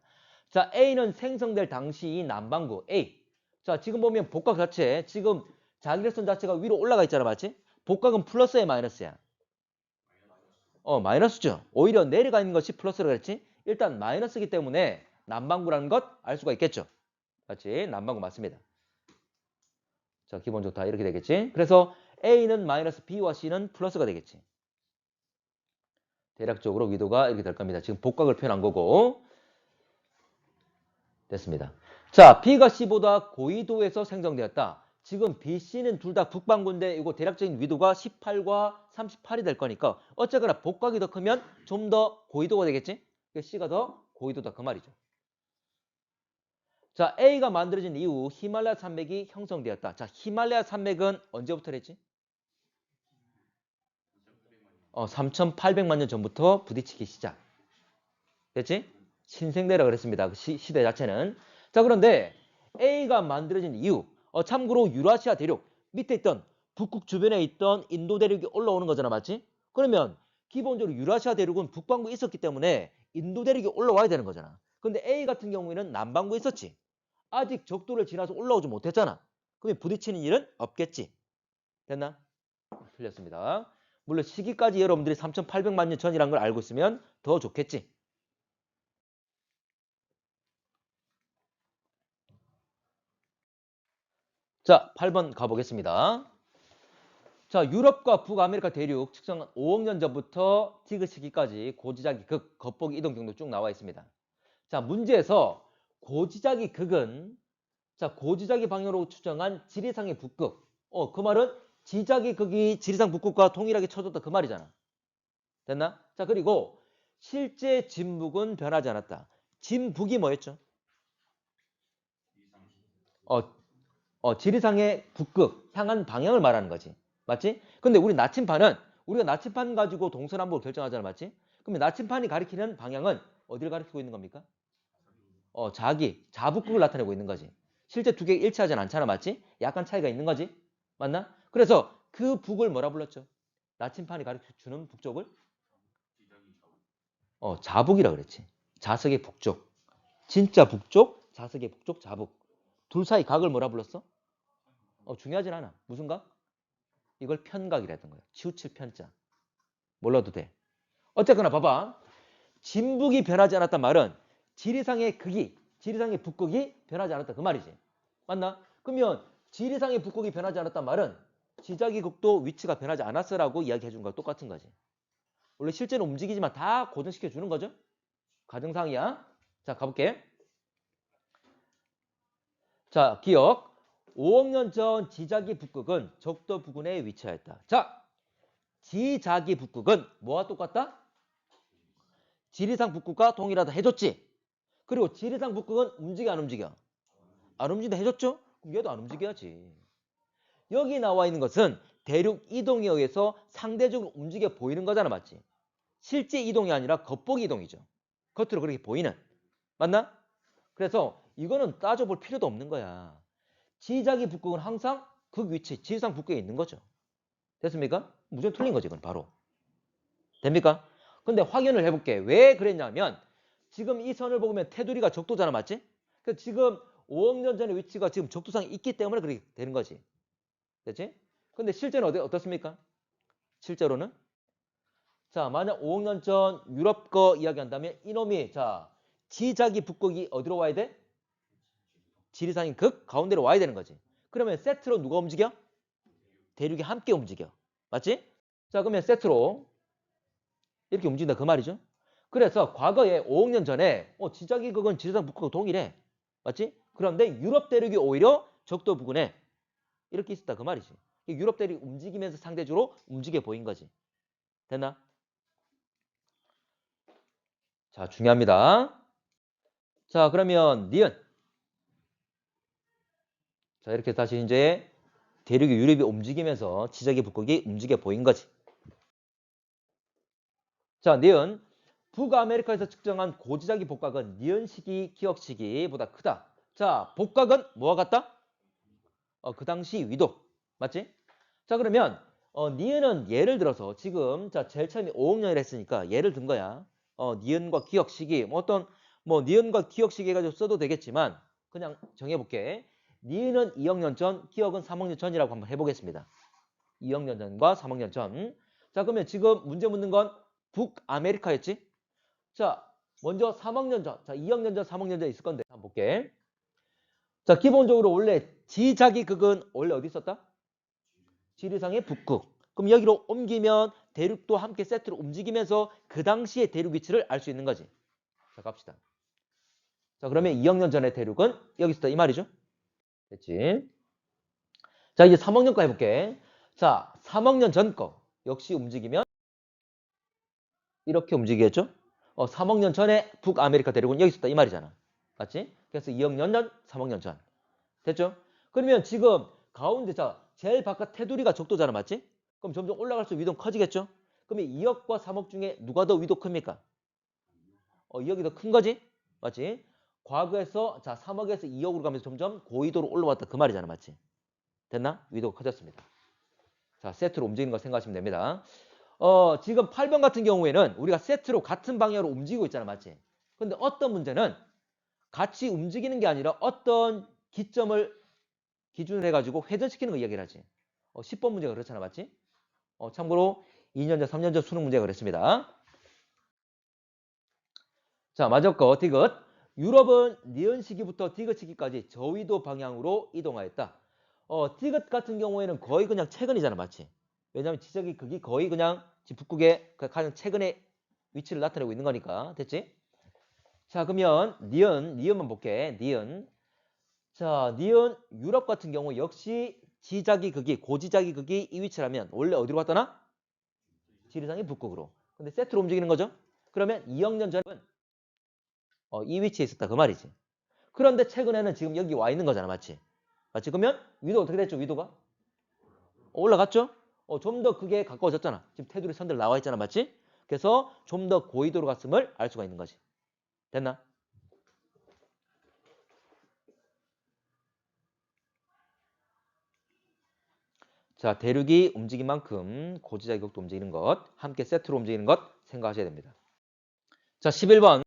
Speaker 1: 자, A는 생성될 당시 남반구 A. 자, 지금 보면 복각 자체 지금 자기력선 자체가 위로 올라가 있잖아, 맞지? 복각은 플러스야 마이너스야? 마이너스죠. 오히려 내려가 있는 것이 플러스라 그랬지? 일단 마이너스이기 때문에 남반구라는 것 알 수가 있겠죠. 맞지? 남반구 맞습니다. 자, 기본적으로 다 이렇게 되겠지. 그래서 A는 마이너스 B와 C는 플러스가 되겠지. 대략적으로 위도가 이렇게 될 겁니다. 지금 복각을 표현한 거고. 됐습니다. 자, B가 C보다 고위도에서 생성되었다. 지금 B, C는 둘 다 북반구인데 이거 대략적인 위도가 18과 38이 될 거니까 어쨌거나 복각이 더 크면 좀 더 고위도가 되겠지? C가 더 고위도다 그 말이죠. 자, A가 만들어진 이후 히말라야 산맥이 형성되었다. 자, 히말라야 산맥은 언제부터 했지? 3,800만 년 전부터 부딪히기 시작. 됐지? 신생대라 그랬습니다. 그 시대 자체는. 자, 그런데 A가 만들어진 이유. 참고로 유라시아 대륙 밑에 있던 북극 주변에 있던 인도 대륙이 올라오는 거잖아. 맞지? 그러면 기본적으로 유라시아 대륙은 북반구에 있었기 때문에 인도 대륙이 올라와야 되는 거잖아. 근데 A 같은 경우에는 남반구에 있었지. 아직 적도를 지나서 올라오지 못했잖아. 그러면 부딪히는 일은 없겠지. 됐나? 틀렸습니다. 물론 시기까지 여러분들이 3,800만 년 전이라는 걸 알고 있으면 더 좋겠지. 자, 8번 가보겠습니다. 자, 유럽과 북아메리카 대륙 측정한 5억 년 전부터 디귿 시기까지 고지자기 극, 겉보기 이동 경로 쭉 나와 있습니다. 자, 문제에서 고지자기 극은 자, 고지자기 방향으로 추정한 지리상의 북극. 그 말은 지자기 극이 지리상 북극과 동일하게 쳐졌다 그 말이잖아. 됐나? 자, 그리고 실제 진북은 변하지 않았다. 진북이 뭐였죠? 지리상의 북극 향한 방향을 말하는 거지. 맞지? 근데 우리 나침판은 우리가 나침판 가지고 동서남북을 결정하잖아. 맞지? 그러면 나침판이 가리키는 방향은 어디를 가리키고 있는 겁니까? 자북극을 나타내고 있는 거지. 실제 두 개 일치하진 않잖아. 맞지? 약간 차이가 있는 거지. 맞나? 그래서 그 북을 뭐라 불렀죠? 나침판이 가르쳐주는 북쪽을 자북이라 그랬지. 자석의 북쪽. 진짜 북쪽, 자석의 북쪽, 자북. 둘 사이 각을 뭐라 불렀어? 중요하진 않아. 무슨 각? 이걸 편각이라 했던 거야. 치우칠 편자. 몰라도 돼. 어쨌거나 봐봐. 진북이 변하지 않았단 말은 지리상의 극이, 지리상의 북극이 변하지 않았다. 그 말이지. 맞나? 그러면 지리상의 북극이 변하지 않았단 말은 지자기 극도 위치가 변하지 않았어라고 이야기해 준 거랑 똑같은 거지. 원래 실제는 움직이지만 다 고정시켜 주는 거죠. 가정상이야. 자, 가볼게. 자, 기억. 5억 년 전 지자기 북극은 적도 부근에 위치하였다. 자, 지자기 북극은 뭐와 똑같다? 지리상 북극과 동일하다 해줬지. 그리고 지리상 북극은 움직여 안 움직여? 안 움직인다 해줬죠? 그럼 얘도 안 움직여야지. 여기 나와 있는 것은 대륙 이동에 의해서 상대적으로 움직여 보이는 거잖아. 맞지? 실제 이동이 아니라 겉보기 이동이죠. 겉으로 그렇게 보이는. 맞나? 그래서 이거는 따져볼 필요도 없는 거야. 지자기 북극은 항상 극 위치, 지리상 북극에 있는 거죠. 됐습니까? 무조건 틀린 거지, 이건 바로. 됩니까? 근데 확인을 해볼게. 왜 그랬냐면 지금 이 선을 보면 테두리가 적도잖아. 맞지? 그래서 지금 5억 년 전의 위치가 지금 적도상에 있기 때문에 그렇게 되는 거지. 됐지? 근데 실제는 어떻습니까? 실제로는 자, 만약 5억 년 전 유럽 거 이야기한다면 이놈이 자, 지자기 북극이 어디로 와야 돼? 지리상인 극 가운데로 와야 되는 거지. 그러면 세트로 누가 움직여? 대륙이 함께 움직여. 맞지? 자, 그러면 세트로 이렇게 움직인다 그 말이죠. 그래서 과거에 5억 년 전에 지자기 극은 지리상 북극과 동일해. 맞지? 그런데 유럽 대륙이 오히려 적도 부근에 이렇게 있었다 그 말이지. 유럽 대륙이 움직이면서 상대적으로 움직여 보인 거지. 됐나? 자, 중요합니다. 자, 그러면 니은. 자, 이렇게 다시 이제 대륙이 유럽이 움직이면서 지자기 북극이 움직여 보인 거지. 자, 니은. 북아메리카에서 측정한 고지자기 복각은 니은 시기, 기억 시기보다 크다. 자, 복각은 뭐와 같다? 그 당시 위도. 맞지? 자, 그러면 니은은 예를 들어서 지금 자, 제일 처음에 5억 년이라 했으니까 예를 든 거야. 니은과 기억 시기 니은과 기억 시기 해가지고 써도 되겠지만 그냥 정해볼게. 니은은 2억 년 전, 기억은 3억 년 전이라고 한번 해보겠습니다. 2억 년 전과 3억 년 전. 자, 그러면 지금 문제 묻는 건 북아메리카였지? 자, 먼저 3억 년 전. 자, 2억 년 전, 3억 년 전 있을 건데 한번 볼게. 자, 기본적으로 원래 지자기 극은 원래 어디 있었다? 지리상의 북극. 그럼 여기로 옮기면 대륙도 함께 세트로 움직이면서 그 당시의 대륙 위치를 알 수 있는 거지. 자, 갑시다. 자, 그러면 2억 년 전의 대륙은 여기 있었다 이 말이죠. 됐지? 자, 이제 3억 년 거 해볼게. 자, 3억 년 전 거 역시 움직이면 이렇게 움직이겠죠? 3억 년 전에 북아메리카 대륙은 여기 있었다 이 말이잖아. 맞지? 그래서 2억 년 전, 3억 년 전. 됐죠? 그러면 지금 가운데 자 제일 바깥 테두리가 적도잖아. 맞지? 그럼 점점 올라갈수록 위도는 커지겠죠? 그러면 2억과 3억 중에 누가 더 위도 큽니까? 2억이 더 큰 거지? 맞지? 과거에서 자 3억에서 2억으로 가면서 점점 고위도로 올라왔다 그 말이잖아. 맞지? 됐나? 위도가 커졌습니다. 자, 세트로 움직이는 거 생각하시면 됩니다. 지금 8번 같은 경우에는 우리가 세트로 같은 방향으로 움직이고 있잖아. 맞지? 근데 어떤 문제는 같이 움직이는 게 아니라 어떤 기점을 기준으로 해가지고 회전시키는 거 이야기를 하지. 10번 문제가 그렇잖아. 맞지? 참고로 2년 전, 3년 전 수능 문제가 그랬습니다. 자, 마지막 거 디귿. 유럽은 니은 시기부터 디귿 시기까지 저위도 방향으로 이동하였다. 디귿 같은 경우에는 거의 그냥 최근이잖아. 맞지? 왜냐하면 지적이 극이 거의 그냥 지금 북극의 가장 최근에 위치를 나타내고 있는 거니까. 됐지? 자, 그러면 니은만 볼게. 니은. 자, 니은 유럽 같은 경우 역시 지자기 극이 고지자기 극이 이 위치라면 원래 어디로 갔다나? 지리산이 북극으로. 근데 세트로 움직이는 거죠. 그러면 2억 년 전은 이 위치에 있었다 그 말이지. 그런데 최근에는 지금 여기 와 있는 거잖아, 맞지? 맞지? 그러면 위도 어떻게 됐죠? 위도가 올라갔죠? 좀 더 그게 가까워졌잖아. 지금 테두리 선들 나와 있잖아, 맞지? 그래서 좀 더 고緯도로 갔음을 알 수가 있는 거지. 됐나? 자, 대륙이 움직인 만큼 고지자기 극도 움직이는 것, 함께 세트로 움직이는 것 생각하셔야 됩니다. 자, 11번.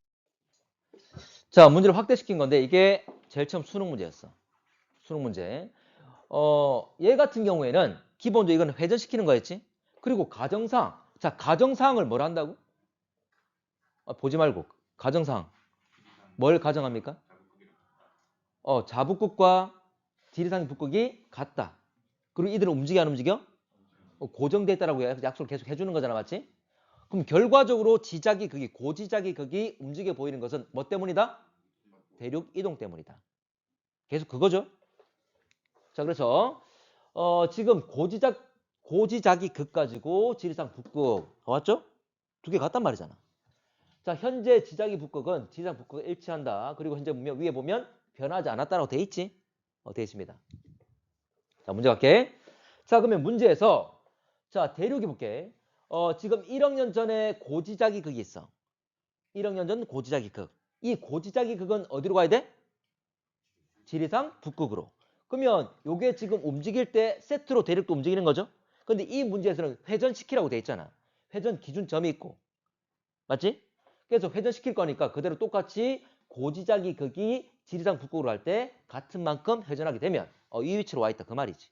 Speaker 1: 자, 문제를 확대시킨 건데 이게 제일 처음 수능 문제였어. 수능 문제. 얘 같은 경우에는 기본적으로 이건 회전시키는 거였지. 그리고 가정사항. 자, 가정사항을 뭘 한다고? 보지 말고. 가정사항. 뭘 가정합니까? 자북극과 지리산 북극이 같다. 그리고 이들은 움직여 안 움직여? 고정돼 있다라고 약속을 계속 해주는 거잖아, 맞지? 그럼 결과적으로 지자기 극이 고지자기 극이 움직여 보이는 것은 뭐 때문이다? 대륙 이동 때문이다. 계속 그거죠. 자, 그래서 지금 고지자기 극 가지고 지리산 북극 왔죠? 두 개 같단 말이잖아. 자, 현재 지자기 북극은 지리산 북극과 일치한다. 그리고 현재 위에 보면 변하지 않았다라고 돼 있지? 돼 있습니다. 자, 문제 갈게. 자, 그러면 문제에서 자, 대륙이 볼게. 지금 1억 년 전에 고지자기 극이 있어. 1억 년 전 고지자기 극. 이 고지자기 극은 어디로 가야 돼? 지리산 북극으로. 그러면 요게 지금 움직일 때 세트로 대륙도 움직이는 거죠? 근데 이 문제에서는 회전시키라고 돼 있잖아. 회전 기준점이 있고. 맞지? 그래서 회전시킬 거니까 그대로 똑같이 고지자기 극이 지리산 북극으로 갈 때 같은 만큼 회전하게 되면 이 위치로 와 있다 그 말이지.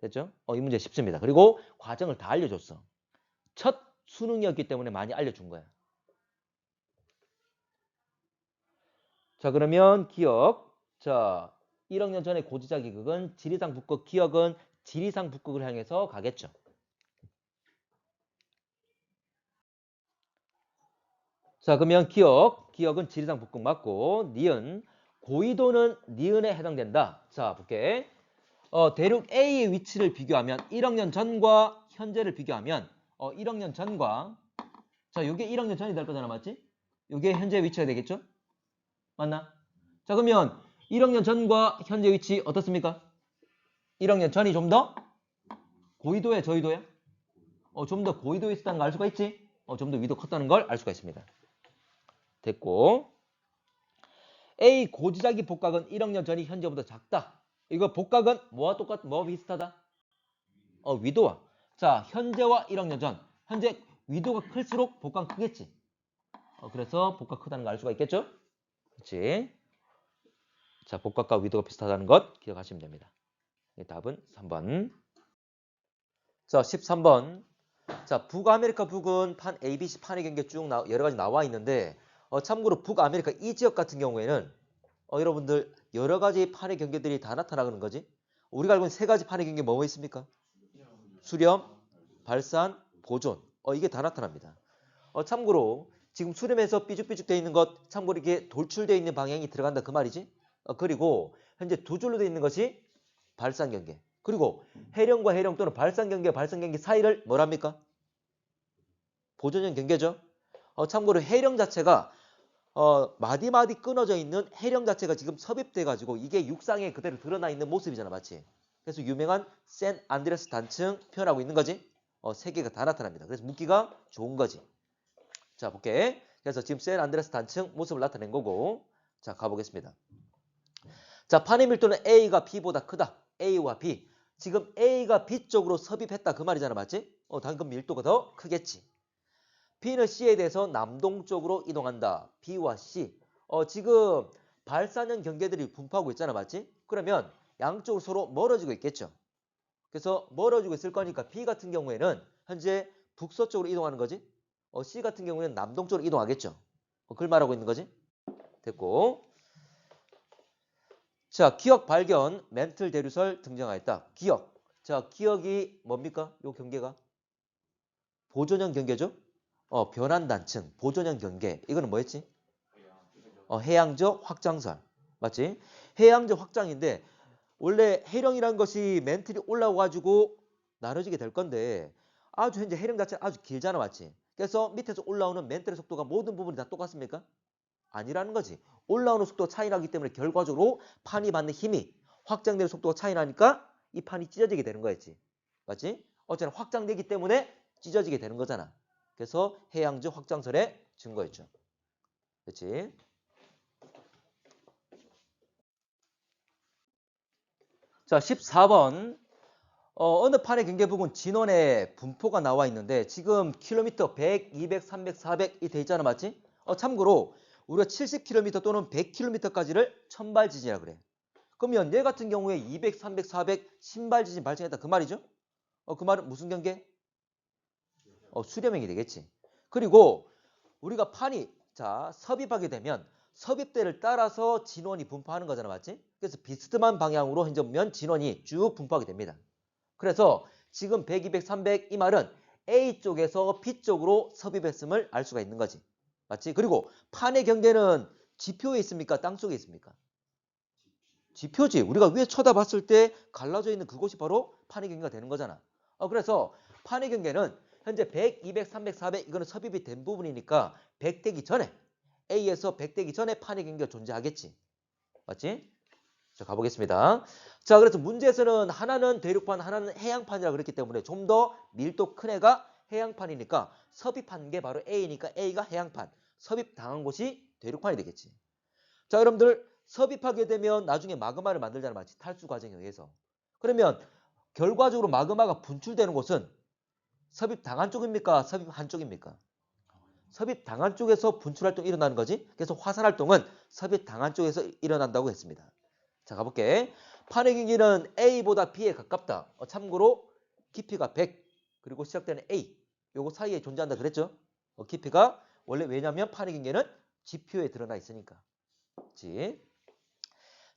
Speaker 1: 됐죠? 이 문제 쉽습니다. 그리고 과정을 다 알려줬어. 첫 수능이었기 때문에 많이 알려준 거야. 자, 그러면 기억. 자, 1억 년 전에 고지자기 극은 지리산 북극, 기억은 지리산 북극을 향해서 가겠죠. 자, 그러면 기억은 지리산 북극 맞고, 니은, 고緯도는 니은에 해당된다. 자, 볼게. 대륙 A의 위치를 비교하면 1억 년 전과 현재를 비교하면 1억 년 전과 자, 요게 1억 년 전이 될 거잖아, 맞지? 요게 현재 위치가 되겠죠? 맞나? 자, 그러면 1억 년 전과 현재 위치 어떻습니까? 1억 년 전이 좀 더 고緯도야, 저緯도야? 좀 더 고緯도에 있었다는 걸 알 수가 있지? 좀 더 위도 컸다는 걸 알 수가 있습니다. 됐고. A 고지자기 복각은 1억 년 전이 현재보다 작다. 이거 복각은 뭐와 뭐와 비슷하다? 위도와. 자, 현재와 1억 년 전. 현재 위도가 클수록 복각 크겠지. 그래서 복각 크다는 걸 알 수가 있겠죠? 그렇지. 자, 복각과 위도가 비슷하다는 것 기억하시면 됩니다. 답은 3번. 자, 13번. 자, 북아메리카 북은 판 ABC 판의 경계 쭉 여러 가지 나와 있는데 참고로 북아메리카 이 지역 같은 경우에는 여러분들 여러 가지 판의 경계들이 다 나타나는 거지. 우리가 알고 있는 세 가지 판의 경계 뭐뭐 있습니까? 수렴, 발산, 보존. 이게 다 나타납니다. 참고로 지금 수렴에서 삐죽삐죽 되어 있는 것 참고로 이게 돌출되어 있는 방향이 들어간다 그 말이지. 그리고 현재 두 줄로 되어 있는 것이 발산 경계. 그리고 해령과 해령 또는 발산 경계와 발산 경계 사이를 뭐랍니까? 보존형 경계죠. 참고로 해령 자체가 마디마디 끊어져 있는 해령 자체가 지금 섭입돼 가지고 이게 육상에 그대로 드러나 있는 모습이잖아, 맞지? 그래서 유명한 샌 안드레스 단층 표현하고 있는 거지. 세 개가 다 나타납니다. 그래서 묻기가 좋은 거지. 자, 볼게. 그래서 지금 샌 안드레스 단층 모습을 나타낸 거고. 자, 가보겠습니다. 자, 판의 밀도는 A가 B보다 크다. A와 B. 지금 A가 B 쪽으로 섭입했다 그 말이잖아, 맞지? 당근 밀도가 더 크겠지. B는 C에 대해서 남동쪽으로 이동한다. B와 C. 지금 발산형 경계들이 분포하고 있잖아, 맞지? 그러면 양쪽으로 서로 멀어지고 있겠죠. 그래서 멀어지고 있을 거니까 B 같은 경우에는 현재 북서쪽으로 이동하는 거지. C 같은 경우에는 남동쪽으로 이동하겠죠. 그걸 말하고 있는 거지. 됐고. 자, 기억 발견 멘틀 대류설 등장하였다. 기억. 자, 기억이 뭡니까? 요 경계가 보존형 경계죠? 변환단층, 보존형 경계. 이거는 뭐였지? 해양적 확장설. 맞지? 해양적 확장인데 원래 해령이란 것이 맨틀이 올라와 가지고 나눠지게 될 건데 아주 현재 해령 자체는 아주 길잖아. 맞지? 그래서 밑에서 올라오는 맨틀의 속도가 모든 부분이 다 똑같습니까? 아니라는 거지. 올라오는 속도가 차이 나기 때문에 결과적으로 판이 받는 힘이 확장되는 속도가 차이 나니까 이 판이 찢어지게 되는 거였지. 맞지? 어쨌든 확장되기 때문에 찢어지게 되는 거잖아. 그래서 해양적 확장설의 증거였죠. 그렇지? 자, 14번. 어느 판의 경계 부분 진원의 분포가 나와 있는데 지금 킬로미터 100, 200, 300, 400 이 돼 있잖아. 맞지? 참고로 우리가 70km 또는 100km까지를 천발 지진이라 그래. 그러면 얘 같은 경우에 200, 300, 400 신발 지진 발생했다 그 말이죠? 그 말은 무슨 경계? 수렴형이 되겠지. 그리고 우리가 판이 자 섭입하게 되면 섭입대를 따라서 진원이 분포하는 거잖아. 맞지? 그래서 비스듬한 방향으로 현재 보면 진원이 쭉 분포하게 됩니다. 그래서 지금 100, 200, 300 이 말은 A쪽에서 B쪽으로 섭입했음을 알 수가 있는 거지. 맞지? 그리고 판의 경계는 지표에 있습니까? 땅속에 있습니까? 지표지. 우리가 위에 쳐다봤을 때 갈라져 있는 그곳이 바로 판의 경계가 되는 거잖아. 그래서 판의 경계는 현재 100, 200, 300, 400 이거는 섭입이 된 부분이니까 100 되기 전에 A에서 100 되기 전에 판의 경계가 존재하겠지. 맞지? 자, 가보겠습니다. 자, 그래서 문제에서는 하나는 대륙판, 하나는 해양판이라 그랬기 때문에 좀 더 밀도 큰 애가 해양판이니까 섭입한 게 바로 A니까 A가 해양판, 섭입당한 곳이 대륙판이 되겠지. 자, 여러분들 섭입하게 되면 나중에 마그마를 만들잖아. 맞지? 탈수 과정에 의해서. 그러면 결과적으로 마그마가 분출되는 곳은 섭입당한 쪽입니까? 섭입한 쪽입니까? 섭입당한 쪽에서 분출활동이 일어나는 거지. 그래서 화산활동은 섭입당한 쪽에서 일어난다고 했습니다. 자, 가볼게. 판의 경계는 A보다 B에 가깝다. 참고로 깊이가 100 그리고 시작되는 A 요거 사이에 존재한다 그랬죠. 깊이가 원래 왜냐면 판의 경계는 지표에 드러나 있으니까. 그렇지?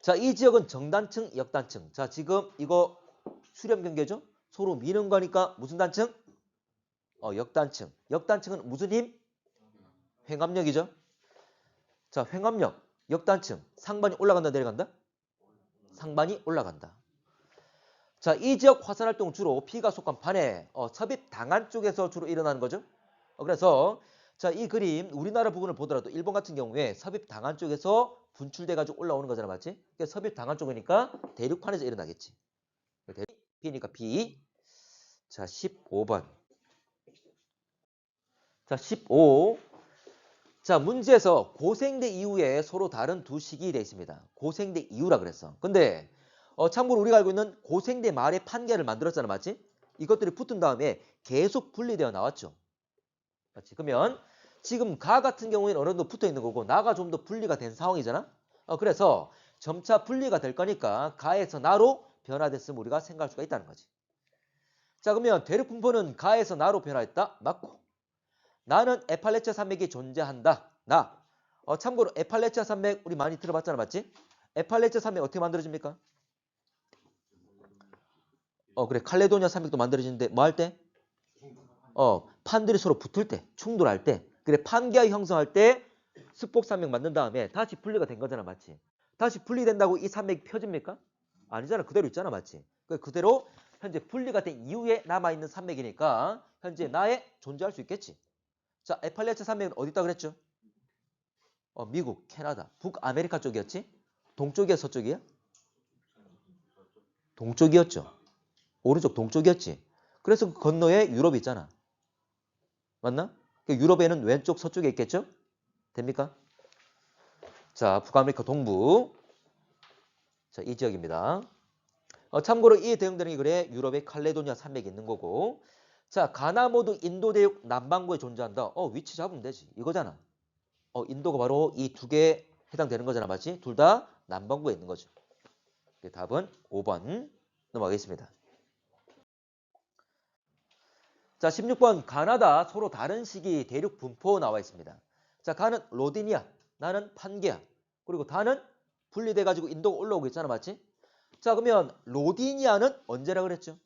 Speaker 1: 자, 이 지역은 정단층, 역단층. 자, 지금 이거 수렴 경계죠. 서로 미는 거니까 무슨 단층? 역단층. 역단층은 무슨 힘? 횡압력이죠. 자, 횡압력, 역단층. 상반이 올라간다, 내려간다? 상반이 올라간다. 자, 이 지역 화산활동은 주로 B가 속한 판에 섭입 당한 쪽에서 주로 일어나는 거죠. 그래서 자, 이 그림 우리나라 부분을 보더라도 일본 같은 경우에 섭입 당한 쪽에서 분출돼가지고 올라오는 거잖아. 맞지? 그래서 섭입 당한 쪽이니까 대륙판에서 일어나겠지. B니까 B. 자, 15번. 자, 15. 자, 문제에서 고생대 이후에 서로 다른 두 식이 되어 있습니다. 고생대 이후라 그랬어. 근데 참고로 우리가 알고 있는 고생대 말의 판계를 만들었잖아. 맞지? 이것들이 붙은 다음에 계속 분리되어 나왔죠. 맞지? 그러면 지금 가 같은 경우에는 어느 정도 붙어 있는 거고 나가 좀 더 분리가 된 상황이잖아. 그래서 점차 분리가 될 거니까 가에서 나로 변화됐으면 우리가 생각할 수가 있다는 거지. 자, 그러면 대륙 분포는 가에서 나로 변화했다. 맞고. 나는 에팔레치아 산맥이 존재한다. 나. 참고로 에팔레치아 산맥 우리 많이 들어봤잖아. 맞지? 에팔레치아 산맥 어떻게 만들어집니까? 그래. 칼레도니아 산맥도 만들어지는데 뭐 할 때? 판들이 서로 붙을 때, 충돌할 때. 그래. 판기와 형성할 때 스폭 산맥 만든 다음에 다시 분리가 된 거잖아. 맞지? 다시 분리된다고 이 산맥이 펴집니까? 아니잖아. 그대로 있잖아. 맞지? 그대로 현재 분리가 된 이후에 남아있는 산맥이니까 현재 나에 존재할 수 있겠지. 자, 에팔레치아 산맥은 어디 있다 그랬죠? 미국, 캐나다, 북아메리카 쪽이었지? 동쪽이야, 서쪽이야? 동쪽이었죠. 오른쪽 동쪽이었지. 그래서 그 건너에 유럽이 있잖아. 맞나? 유럽에는 왼쪽 서쪽에 있겠죠? 됩니까? 자, 북아메리카 동부. 자, 이 지역입니다. 참고로 이 대형들이 그래 유럽의 칼레도니아 산맥이 있는 거고. 자, 가나 모두 인도 대륙 남반구에 존재한다. 위치 잡으면 되지. 이거잖아. 인도가 바로 이 두 개에 해당되는 거잖아. 맞지? 둘 다 남반구에 있는 거죠. 답은 5번 넘어가겠습니다. 자, 16번 가나다 서로 다른 시기 대륙 분포 나와 있습니다. 자, 가는 로디니아, 나는 판게아. 그리고 다는 분리돼가지고 인도가 올라오고 있잖아. 맞지? 자, 그러면 로디니아는 언제라 그랬죠?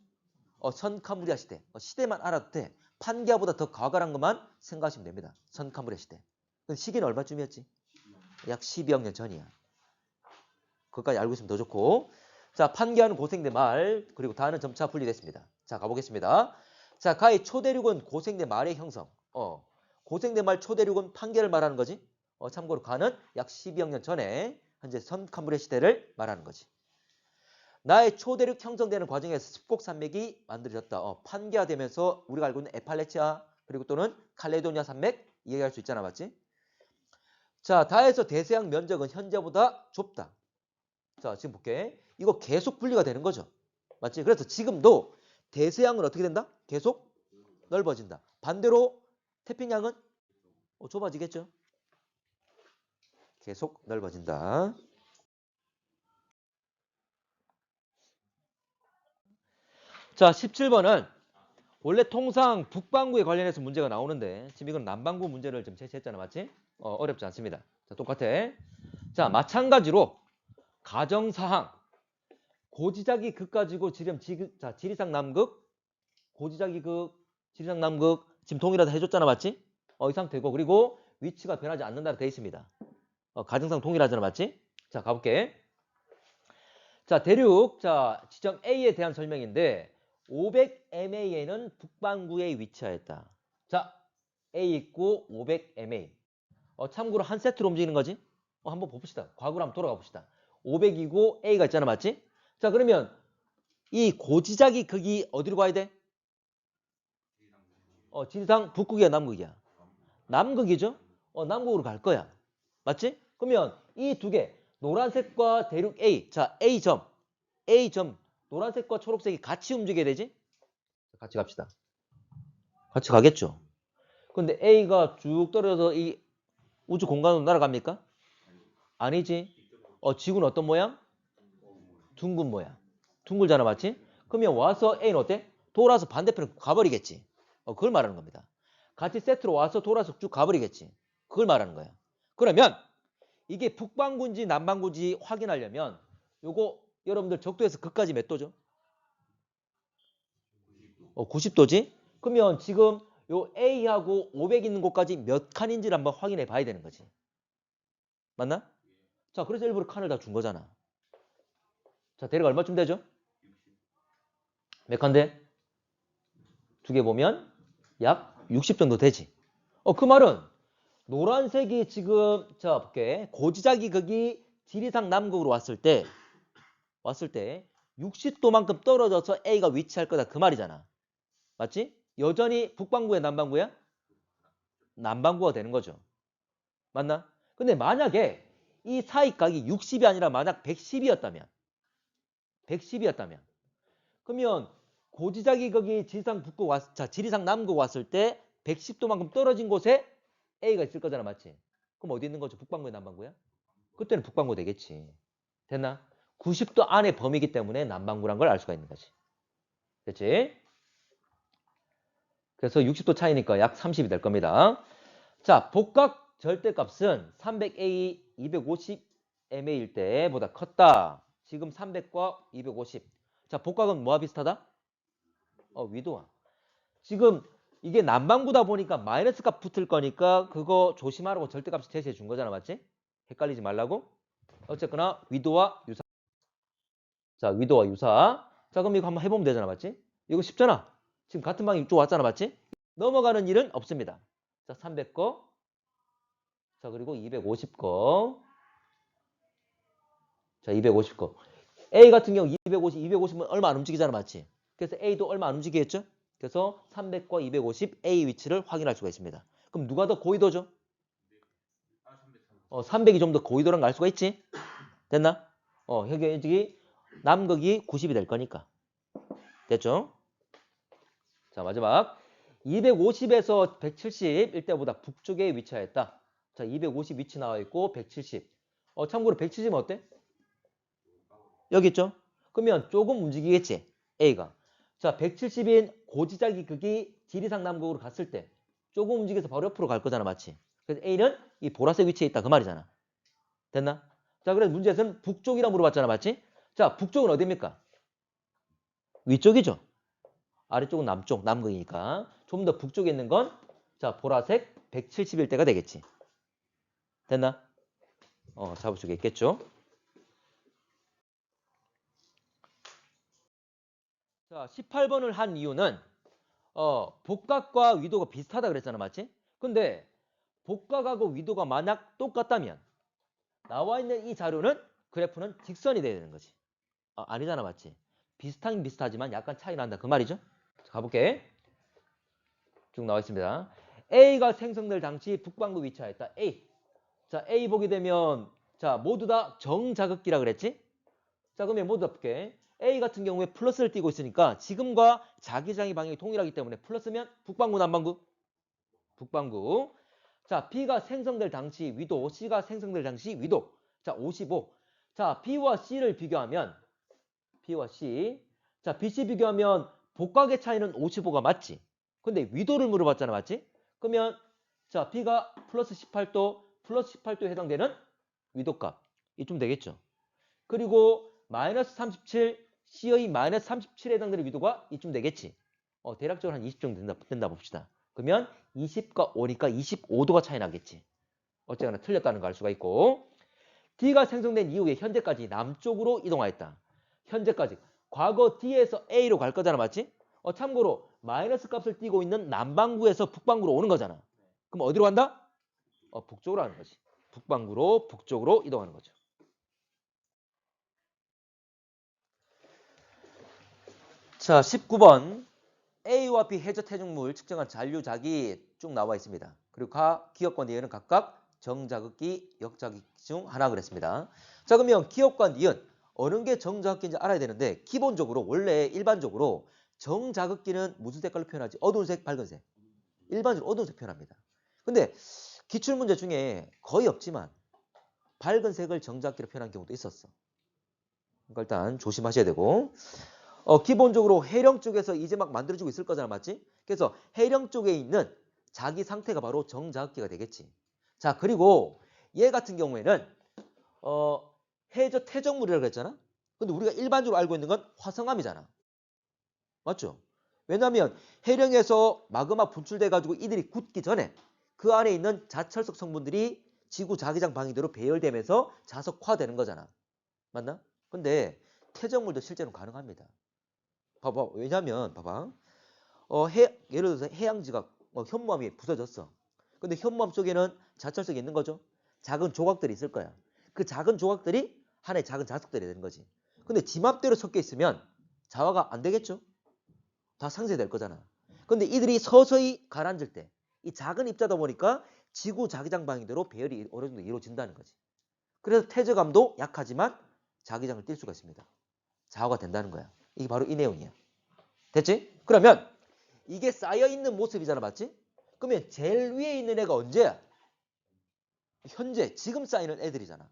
Speaker 1: 선카무리아 시대. 시대만 알아도 돼. 판기아보다 더 과거란 것만 생각하시면 됩니다. 선카무리아 시대. 그 시기는 얼마쯤이었지? 약 12억 년 전이야. 그것까지 알고 있으면 더 좋고. 자, 판기아는 고생대 말, 그리고 다는 점차 분리됐습니다. 자, 가보겠습니다. 자, 가의 초대륙은 고생대 말의 형성. 고생대 말 초대륙은 판기아를 말하는 거지. 참고로 가는 약 12억 년 전에 현재 선카무리아 시대를 말하는 거지. 나의 초대륙 형성되는 과정에서 습곡산맥이 만들어졌다. 판기아되면서 우리가 알고 있는 에팔레치아 그리고 또는 칼레도니아 산맥 이해할 수 있잖아, 맞지? 자, 다에서 대서양 면적은 현재보다 좁다. 자, 지금 볼게. 이거 계속 분리가 되는 거죠. 맞지? 그래서 지금도 대서양은 어떻게 된다? 계속 넓어진다. 반대로 태평양은 좁아지겠죠? 계속 넓어진다. 자, 17번은 원래 통상 북반구에 관련해서 문제가 나오는데 지금 이건 남반구 문제를 좀 제시했잖아. 맞지? 어렵지 않습니다. 자, 똑같아. 자, 마찬가지로 가정사항 고지자기 극 가지고 자, 지리산 남극 고지자기 극 지리산 남극 지금 동일하다 해줬잖아. 맞지? 이 상태고 그리고 위치가 변하지 않는다고 돼 있습니다. 가정상 동일하잖아. 맞지? 자, 가볼게. 자, 대륙 자 지점 A에 대한 설명인데 500MA에는 북반구에 위치하였다. 자, A 있고 500MA. 참고로 한 세트로 움직이는 거지? 한번 봅시다. 과거로 한번 돌아가 봅시다. 500이고 A가 있잖아. 맞지? 자, 그러면 이 고지자기 극이 어디로 가야 돼? 지리상 북극이야, 남극이야? 남극이죠? 남극으로 갈 거야. 맞지? 그러면 이 두 개, 노란색과 대륙 A. 자, A점. 노란색과 초록색이 같이 움직여야 되지? 같이 갑시다. 같이 가겠죠? 근데 A가 쭉 떨어져서 이 우주 공간으로 날아갑니까? 아니지. 지구는 어떤 모양? 둥근 모양. 둥글잖아, 맞지? 그러면 와서 A는 어때? 돌아서 반대편으로 가버리겠지. 그걸 말하는 겁니다. 같이 세트로 와서 돌아서 쭉 가버리겠지. 그걸 말하는 거야. 그러면 이게 북반구인지 남반구인지 확인하려면 요거 여러분들 적도에서 극까지 몇 도죠? 90도지? 그러면 지금 요 A하고 500 있는 곳까지 몇 칸인지를 한번 확인해 봐야 되는 거지. 맞나? 자, 그래서 일부러 칸을 다 준 거잖아. 자, 대략 얼마쯤 되죠? 몇 칸대? 두 개 보면 약 60 정도 되지. 그 말은 노란색이 지금 자 볼게. 고지자기 극이 지리산 남극으로 왔을 때 60도만큼 떨어져서 A가 위치할 거다 그 말이잖아. 맞지? 여전히 북반구야 남반구야? 남반구가 되는 거죠. 맞나? 근데 만약에 이 사이각이 60이 아니라 만약 110이었다면 그러면 고지자기 극이 지리산 남극 왔을 때 110도만큼 떨어진 곳에 A가 있을 거잖아. 맞지? 그럼 어디 있는 거죠? 북반구야 남반구야? 그때는 북반구 되겠지. 됐나? 90도 안의 범위이기 때문에 남반구란 걸 알 수가 있는 거지. 됐지? 그래서 60도 차이니까 약 30이 될 겁니다. 자, 복각 절대값은 300A, 250MA일 때보다 컸다. 지금 300과 250. 자, 복각은 뭐와 비슷하다? 위도와. 지금 이게 남반구다 보니까 마이너스 값 붙을 거니까 그거 조심하라고 절대값을 제시해 준 거잖아. 맞지? 헷갈리지 말라고. 어쨌거나 위도와 유사. 자, 위도와 유사. 자, 그럼 이거 한번 해보면 되잖아. 맞지? 이거 쉽잖아. 지금 같은 방이 쭉 왔잖아. 맞지? 넘어가는 일은 없습니다. 자, 300거. 자, 그리고 250거. 자, 250거. A 같은 경우 250은 얼마 안 움직이잖아. 맞지? 그래서 A도 얼마 안 움직이겠죠? 그래서 300과 250 A 위치를 확인할 수가 있습니다. 그럼 누가 더 고위도죠? 300이 좀 더 고위도라는 걸 알 수가 있지? 됐나? 여기 남극이 90이 될 거니까. 됐죠? 자, 마지막. 250에서 170일 때보다 북쪽에 위치하였다. 자, 250 위치 나와 있고 170. 참고로 170은 어때? 여기 있죠? 그러면 조금 움직이겠지? A가. 자, 170인 고지자기 극이 지리산 남극으로 갔을 때 조금 움직여서 바로 옆으로 갈 거잖아. 맞지? 그래서 A는 이 보라색 위치에 있다. 그 말이잖아. 됐나? 자, 그래서 문제에서는 북쪽이라 물어봤잖아. 맞지? 자, 북쪽은 어디입니까? 위쪽이죠? 아래쪽은 남쪽, 남극이니까. 좀 더 북쪽에 있는 건, 자, 보라색 171대가 되겠지. 됐나? 잡을 수가 있겠죠? 자, 18번을 한 이유는, 복각과 위도가 비슷하다 그랬잖아, 맞지? 근데, 복각하고 위도가 만약 똑같다면, 나와 있는 이 자료는, 그래프는 직선이 돼야 되는 거지. 아니잖아, 맞지? 비슷하긴 비슷하지만 약간 차이 난다. 그 말이죠? 자, 가볼게. 쭉 나와 있습니다. A가 생성될 당시 북반구 위치하였다. A. 자, A 보게 되면, 자, 모두 다 정자극기라 그랬지? 자, 그러면 모두 다 볼게. A 같은 경우에 플러스를 띄고 있으니까 지금과 자기장의 방향이 동일하기 때문에 플러스면 북반구, 남반구? 북반구. 자, B가 생성될 당시 위도, C가 생성될 당시 위도. 자, 55. 자, B와 C를 비교하면, B와 C. 자, BC 비교하면 복각의 차이는 55가 맞지? 근데 위도를 물어봤잖아, 맞지? 그러면, 자, B가 플러스 18도, 플러스 18도에 해당되는 위도값. 이쯤 되겠죠? 그리고 마이너스 37, C의 마이너스 37에 해당되는 위도가 이쯤 되겠지. 대략적으로 한 20 정도 된다 봅시다. 그러면 20과 5니까 25도가 차이 나겠지. 어쨌거나 틀렸다는 걸 알 수가 있고. D가 생성된 이후에 현재까지 남쪽으로 이동하였다. 현재까지. 과거 D에서 A로 갈 거잖아, 맞지? 참고로 마이너스 값을 띄고 있는 남반구에서 북반구로 오는 거잖아. 그럼 어디로 간다? 북쪽으로 가는 거지. 북반구로 북쪽으로 이동하는 거죠. 자, 19번. A와 B 해저 태중물 측정한 잔류작이 쭉 나와 있습니다. 그리고 기업과 니은은 각각 정자극기, 역자극기 중 하나 그랬습니다. 자, 그러면 기업과 니은 어느 게 정자극기인지 알아야 되는데 기본적으로 원래 일반적으로 정자극기는 무슨 색깔로 표현하지? 어두운 색, 밝은 색. 일반적으로 어두운 색 표현합니다. 근데 기출문제 중에 거의 없지만 밝은 색을 정자극기로 표현한 경우도 있었어. 그러니까 일단 조심하셔야 되고. 기본적으로 해령 쪽에서 이제 막 만들어주고 있을 거잖아, 맞지? 그래서 해령 쪽에 있는 자기 상태가 바로 정자극기가 되겠지. 자, 그리고 얘 같은 경우에는 해저 태적물이라고 했잖아. 근데 우리가 일반적으로 알고 있는 건 화성암이잖아. 맞죠? 왜냐하면 해령에서 마그마 분출돼 가지고 이들이 굳기 전에 그 안에 있는 자철석 성분들이 지구 자기장 방위대로 배열되면서 자석화되는 거잖아. 맞나? 근데 태적물도 실제로 가능합니다. 봐봐. 왜냐면 봐봐. 예를 들어서 해양지가 현무암이 부서졌어. 근데 현무암 속에는 자철석이 있는 거죠. 작은 조각들이 있을 거야. 그 작은 조각들이 하나의 작은 자석들이 되는 거지. 근데 지 맘대로 섞여 있으면 자화가 안 되겠죠? 다 상쇄될 거잖아. 근데 이들이 서서히 가라앉을 때 이 작은 입자다 보니까 지구 자기장 방위대로 배열이 어느 정도 이루어진다는 거지. 그래서 태저감도 약하지만 자기장을 띌 수가 있습니다. 자화가 된다는 거야. 이게 바로 이 내용이야. 됐지? 그러면 이게 쌓여있는 모습이잖아, 맞지? 그러면 제일 위에 있는 애가 언제야? 현재, 지금 쌓이는 애들이잖아.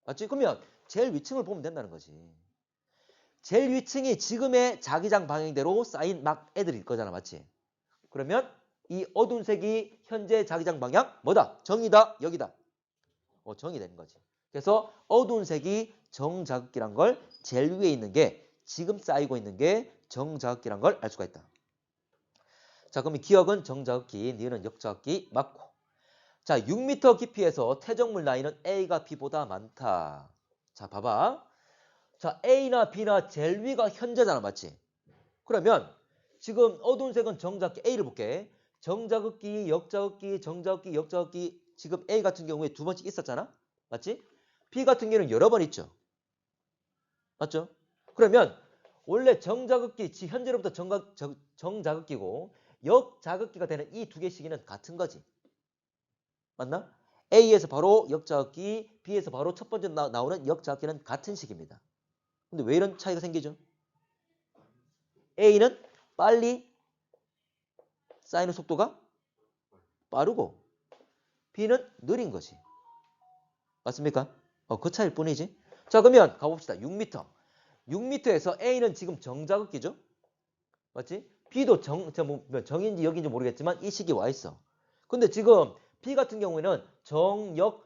Speaker 1: 맞지? 그러면 제일 위층을 보면 된다는 거지. 제일 위층이 지금의 자기장 방향대로 쌓인 막 애들일 거잖아, 맞지? 그러면 이 어두운 색이 현재 자기장 방향 뭐다? 정이다, 여기다. 정이 되는 거지. 그래서 어두운 색이 정자극기란 걸 제일 위에 있는 게 지금 쌓이고 있는 게 정자극기란 걸 알 수가 있다. 자, 그럼 기억은 정자극기, 니은은 역자극기 맞고. 자, 6m 깊이에서 퇴적물 나이는 A가 B보다 많다. 자, 봐봐. 자, A나 B나 제일 위가 현재잖아, 맞지? 그러면 지금 어두운 색은 정자극기 A를 볼게. 정자극기, 역자극기, 정자극기, 역자극기 지금 A 같은 경우에 두 번씩 있었잖아? 맞지? B 같은 경우는 여러 번 있죠. 맞죠? 그러면 원래 정자극기, 현재로부터 정자극기고 역자극기가 되는 이 두 개 시기는 같은 거지. 맞나? A에서 바로 역자극기, B에서 바로 첫 번째 나오는 역자극기는 같은 시기입니다. 근데 왜 이런 차이가 생기죠? A는 빨리 쌓이는 속도가 빠르고 B는 느린 거지. 맞습니까? 그 차이일 뿐이지. 자, 그러면 가봅시다. 6m. 6m에서 A는 지금 정자극기죠? 맞지? B도 정인지 역인지 모르겠지만 이 시기에 와 있어. 근데 지금 B 같은 경우에는 정역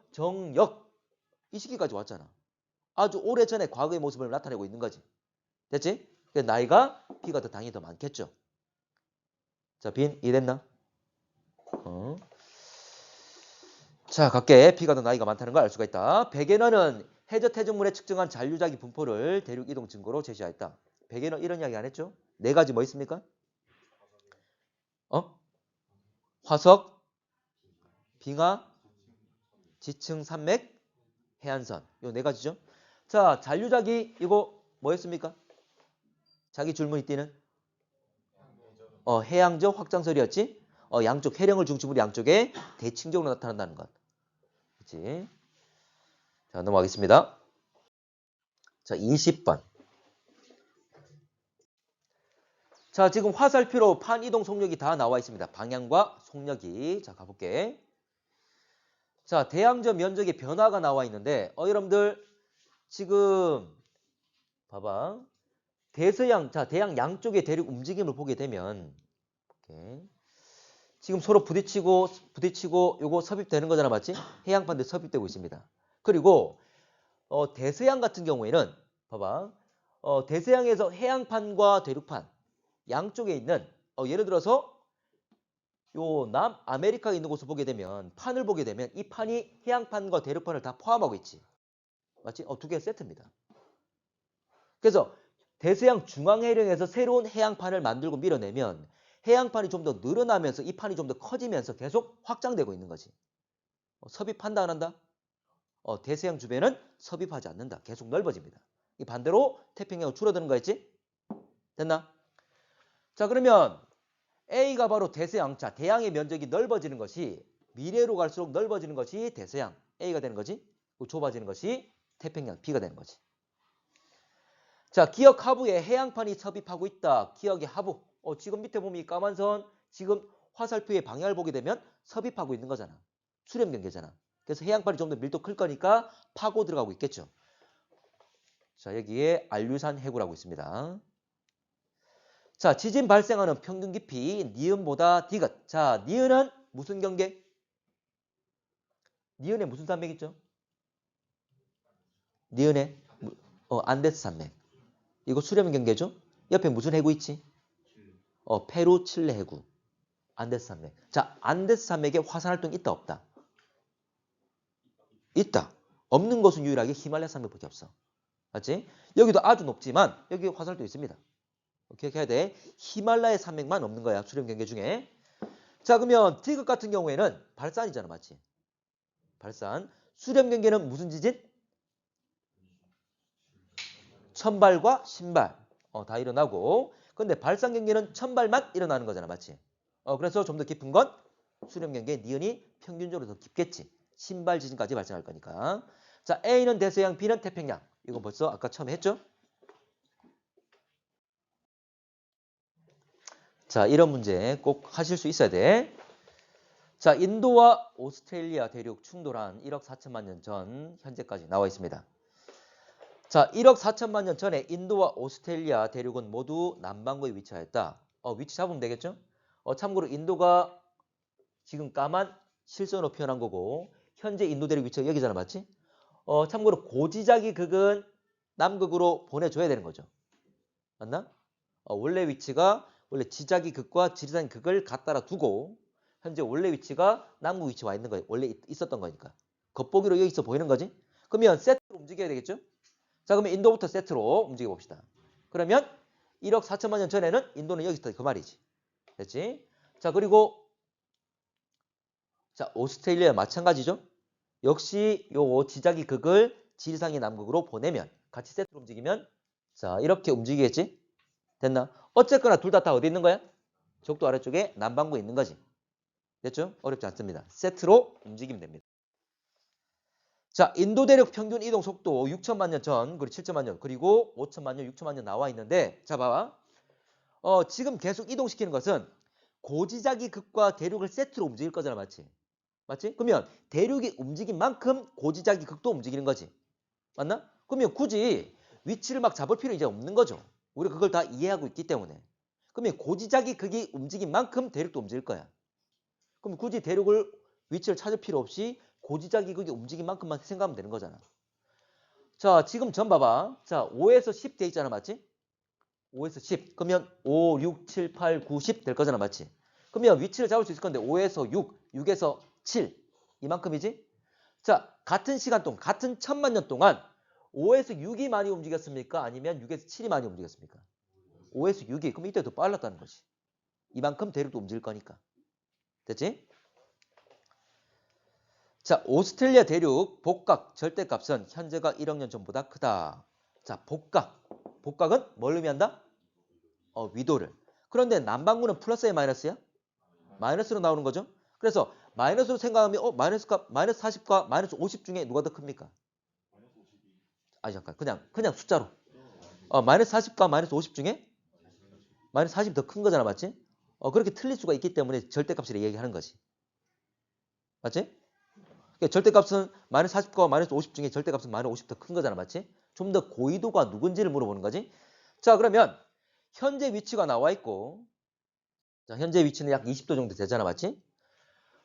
Speaker 1: 이 시기까지 왔잖아. 아주 오래전에 과거의 모습을 나타내고 있는 거지. 됐지? 나이가 B가 당연히 더 많겠죠. 자, 빈 이해됐나? 자, 각계 B가 더 나이가 많다는 걸 알 수가 있다. 백예너는 해저 태적물에 측정한 잔류자기 분포를 대륙 이동 증거로 제시하였다. 백예너 이런 이야기 안 했죠? 네 가지 뭐 있습니까? 화석, 빙하, 지층 산맥, 해안선. 요 네 가지죠. 자, 잔류자기 이거 뭐였습니까? 자기 줄무늬 띠는 해양적 확장설이었지. 양쪽 해령을 중심으로 양쪽에 대칭적으로 나타난다는 것. 그렇지? 자, 넘어가겠습니다. 자, 20번. 자, 지금 화살표로 판 이동 속력이 다 나와 있습니다. 방향과 속력이. 자, 가볼게. 자, 대양저 면적의 변화가 나와 있는데, 여러분들 지금 봐봐. 대서양, 자, 대양 양쪽의 대륙 움직임을 보게 되면, 오케이. 지금 서로 부딪히고 요거 섭입되는 거잖아, 맞지? 해양판도 섭입되고 있습니다. 그리고 대서양 같은 경우에는 봐봐. 대서양에서 해양판과 대륙판 양쪽에 있는 예를 들어서 요 남아메리카에 있는 곳을 보게 되면 판을 보게 되면 이 판이 해양판과 대륙판을 다 포함하고 있지. 맞지? 두 개의 세트입니다. 그래서 대서양 중앙해령에서 새로운 해양판을 만들고 밀어내면 해양판이 좀 더 늘어나면서 이 판이 좀 더 커지면서 계속 확장되고 있는 거지. 섭입한다 안 한다? 대서양 주변은 섭입하지 않는다. 계속 넓어집니다. 이 반대로 태평양은 줄어드는 거였지? 됐나? 자, 그러면 A가 바로 대서양. 자, 대양의 면적이 넓어지는 것이 미래로 갈수록 넓어지는 것이 대서양. A가 되는 거지. 좁아지는 것이 태평양. B가 되는 거지. 자, 기역 하부에 해양판이 섭입하고 있다. 기역의 하부. 지금 밑에 보면 이 까만 선 지금 화살표의 방향을 보게 되면 섭입하고 있는 거잖아. 수렴 경계잖아. 그래서 해양판이 좀 더 밀도 클 거니까 파고 들어가고 있겠죠. 자, 여기에 안류산 해구라고 있습니다. 자, 지진 발생하는 평균 깊이 니은보다 디귿. 자, 니은은 무슨 경계? 니은에 무슨 산맥 있죠? 니은에 안데스 산맥. 이거 수렴 경계죠? 옆에 무슨 해구 있지? 페루 칠레 해구. 안데스 산맥. 자, 안데스 산맥에 화산 활동 있다 없다? 있다. 없는 곳은 유일하게 히말라야 산맥밖에 없어. 맞지? 여기도 아주 높지만 여기 화산 활동 있습니다. 기억해야 돼. 히말라야 산맥만 없는 거야. 수렴 경계 중에. 자, 그러면 디귿 같은 경우에는 발산이잖아. 맞지? 발산. 수렴 경계는 무슨 지진? 천발과 신발. 다 일어나고. 근데 발산 경계는 천발만 일어나는 거잖아. 맞지? 그래서 좀 더 깊은 건 수렴 경계 니은이 평균적으로 더 깊겠지. 신발 지진까지 발생할 거니까. 자, A는 대서양, B는 태평양. 이거 벌써 아까 처음에 했죠? 자, 이런 문제 꼭 하실 수 있어야 돼. 자, 인도와 오스트레일리아 대륙 충돌한 1억 4천만 년 전 현재까지 나와 있습니다. 자, 1억 4천만 년 전에 인도와 오스트레일리아 대륙은 모두 남반구에 위치하였다. 위치 잡으면 되겠죠? 참고로 인도가 지금 까만 실선으로 표현한 거고 현재 인도 대륙 위치가 여기잖아. 맞지? 참고로 고지자기 극은 남극으로 보내줘야 되는 거죠. 맞나? 원래 위치가 원래 지자기 극과 지리산 극을 갖다라 두고 현재 원래 위치가 남극 위치에 와 있는 거예요. 원래 있었던 거니까. 겉보기로 여기 있어 보이는 거지? 그러면 세트로 움직여야 되겠죠? 자, 그러면 인도부터 세트로 움직여 봅시다. 그러면 1억 4천만 년 전에는 인도는 여기 있었다. 그 말이지. 됐지? 자, 그리고 자, 오스트레일리아 마찬가지죠? 역시 요 지자기 극을 지리상의 남극으로 보내면 같이 세트로 움직이면 자, 이렇게 움직이겠지? 됐나? 어쨌거나 둘 다 어디 있는 거야? 적도 아래쪽에 남반구에 있는 거지. 됐죠? 어렵지 않습니다. 세트로 움직이면 됩니다. 자, 인도 대륙 평균 이동 속도 6천만 년 전, 그리고 7천만 년, 그리고 5천만 년, 6천만 년 나와 있는데 자, 봐봐. 지금 계속 이동시키는 것은 고지자기 극과 대륙을 세트로 움직일 거잖아. 맞지? 맞지? 그러면 대륙이 움직인 만큼 고지자기 극도 움직이는 거지. 맞나? 그러면 굳이 위치를 막 잡을 필요 이제 없는 거죠. 우리가 그걸 다 이해하고 있기 때문에. 그러면 고지자기 극이 움직인 만큼 대륙도 움직일 거야. 그럼 굳이 대륙을 위치를 찾을 필요 없이 고지자기 극이 움직인 만큼만 생각하면 되는 거잖아. 자, 지금 전 봐봐. 자, 5에서 10 돼 있잖아. 맞지? 5에서 10. 그러면 5, 6, 7, 8, 9, 10 될 거잖아. 맞지? 그러면 위치를 잡을 수 있을 건데 5에서 6, 6에서 7 이만큼이지? 자, 같은 시간 동안, 같은 1000만 년 동안 5에서 6이 많이 움직였습니까? 아니면 6에서 7이 많이 움직였습니까? 5에서 6이. 그럼 이때 더 빨랐다는 거지. 이만큼 대륙도 움직일 거니까. 됐지? 자, 오스트레일리아 대륙 복각 절대값은 현재가 1억 년 전보다 크다. 자, 복각. 복각은 뭘 의미한다? 위도를. 그런데 남반구는 플러스야 마이너스야? 마이너스로 나오는 거죠. 그래서 마이너스로 생각하면 마이너스 40과 마이너스 50 중에 누가 더 큽니까? 아니 잠깐 그냥 숫자로. 마이너스 40과 마이너스 50 중에 마이너스 40이 더 큰 거잖아, 맞지? 그렇게 틀릴 수가 있기 때문에 절대값이라 얘기하는 거지. 맞지? 그러니까 절대값은 마이너스 40과 마이너스 50 중에 절대값은 마이너스 50 더 큰 거잖아, 맞지? 좀 더 고위도가 누군지를 물어보는 거지. 자, 그러면 현재 위치가 나와 있고, 자, 현재 위치는 약 20도 정도 되잖아, 맞지?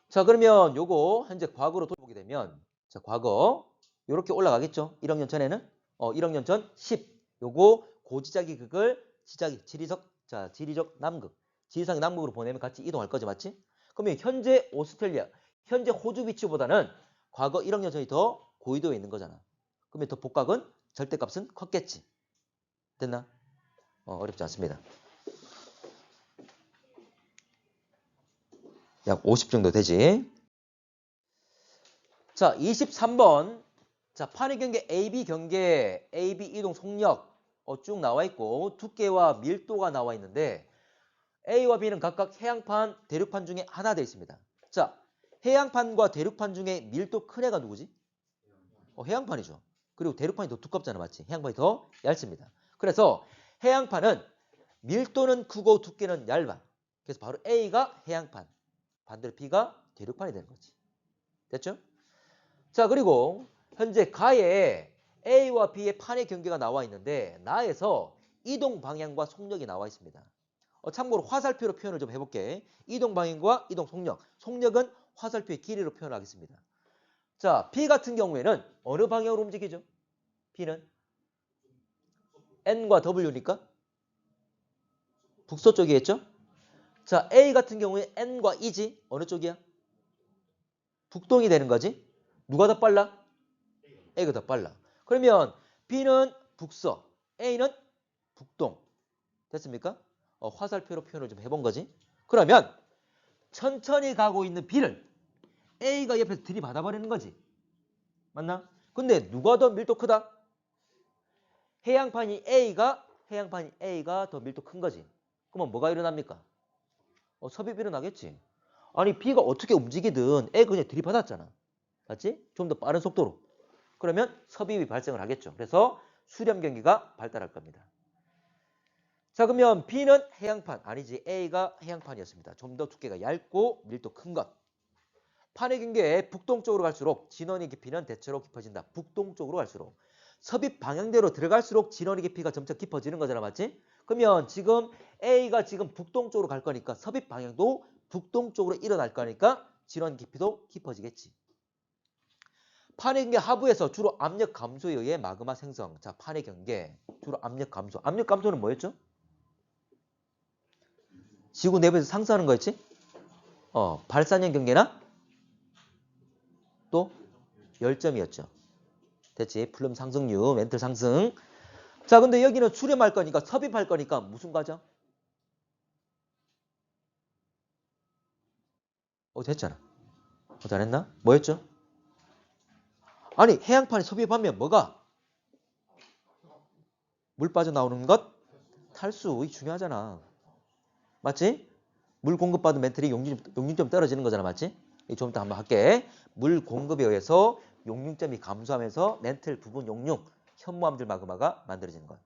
Speaker 1: 자, 그러면 요거 현재 과거로 돌아보게 되면, 자, 과거 요렇게 올라가겠죠? 1억 년 전에는 1억 년 전 10. 요거 고지자기 극을 지리적 남극, 지리상 남극으로 보내면 같이 이동할 거죠, 맞지? 그러면 현재 오스트레일리아, 현재 호주 위치보다는 과거 1억 년 전이 더 고위도에 있는 거잖아. 그러면 더 복각은 절대값은 컸겠지. 됐나? 어렵지 않습니다. 약 50 정도 되지. 자, 23번. 자, 판의 경계 AB 경계, AB 이동 속력 쭉 나와 있고 두께와 밀도가 나와 있는데 A와 B는 각각 해양판, 대륙판 중에 하나 되어 있습니다. 자, 해양판과 대륙판 중에 밀도 큰 애가 누구지? 해양판이죠. 그리고 대륙판이 더 두껍잖아, 맞지? 해양판이 더 얇습니다. 그래서 해양판은 밀도는 크고 두께는 얇아. 그래서 바로 A가 해양판, 반대로 B가 대륙판이 되는 거지. 됐죠? 자, 그리고 현재 가에 A와 B의 판의 경계가 나와 있는데 나에서 이동 방향과 속력이 나와 있습니다. 참고로 화살표로 표현을 좀 해볼게. 이동 방향과 이동 속력. 속력은 화살표의 길이로 표현하겠습니다. 자, B 같은 경우에는 어느 방향으로 움직이죠? B는 N과 W니까 북서쪽이겠죠? 자, A 같은 경우에 N과 E지? 어느 쪽이야? 북동이 되는 거지? 누가 더 빨라? A가 더 빨라. 그러면 B는 북서, A는 북동. 됐습니까? 화살표로 표현을 좀 해본 거지. 그러면 천천히 가고 있는 B를 A가 옆에서 들이받아 버리는 거지. 맞나? 근데 누가 더 밀도 크다? 해양판이 A가 더 밀도 큰 거지. 그러면 뭐가 일어납니까? 섭입이 일어나겠지. 아니 B가 어떻게 움직이든 A가 그냥 들이받았잖아. 맞지? 좀 더 빠른 속도로. 그러면 섭입이 발생을 하겠죠. 그래서 수렴 경기가 발달할 겁니다. 자, 그러면 B는 해양판, 아니지 A가 해양판이었습니다. 좀 더 두께가 얇고 밀도 큰 것. 판의 경계에 북동쪽으로 갈수록 진원의 깊이는 대체로 깊어진다. 북동쪽으로 갈수록. 섭입 방향대로 들어갈수록 진원의 깊이가 점차 깊어지는 거잖아, 맞지? 그러면 지금 A가 지금 북동쪽으로 갈 거니까 섭입 방향도 북동쪽으로 일어날 거니까 진원 깊이도 깊어지겠지. 판의 경계 하부에서 주로 압력 감소에 의해 마그마 생성. 자, 판의 경계 주로 압력 감소. 압력 감소는 뭐였죠? 지구 내부에서 상승하는 거였지? 발산형 경계나 또 열점이었죠. 됐지? 플룸 상승류, 멘틀 상승. 자, 근데 여기는 수렴할 거니까 섭입할 거니까 무슨 과정? 됐잖아. 잘했나? 뭐였죠? 아니, 해양판이 섭입하면 뭐가? 물 빠져나오는 것? 탈수. 이게 중요하잖아. 맞지? 물 공급받은 멘틀이 용융점 떨어지는 거잖아, 맞지? 좀 이따 한번 할게. 물 공급에 의해서 용융점이 감소하면서 멘틀 부분 용융, 현무암질 마그마가 만들어지는 거야.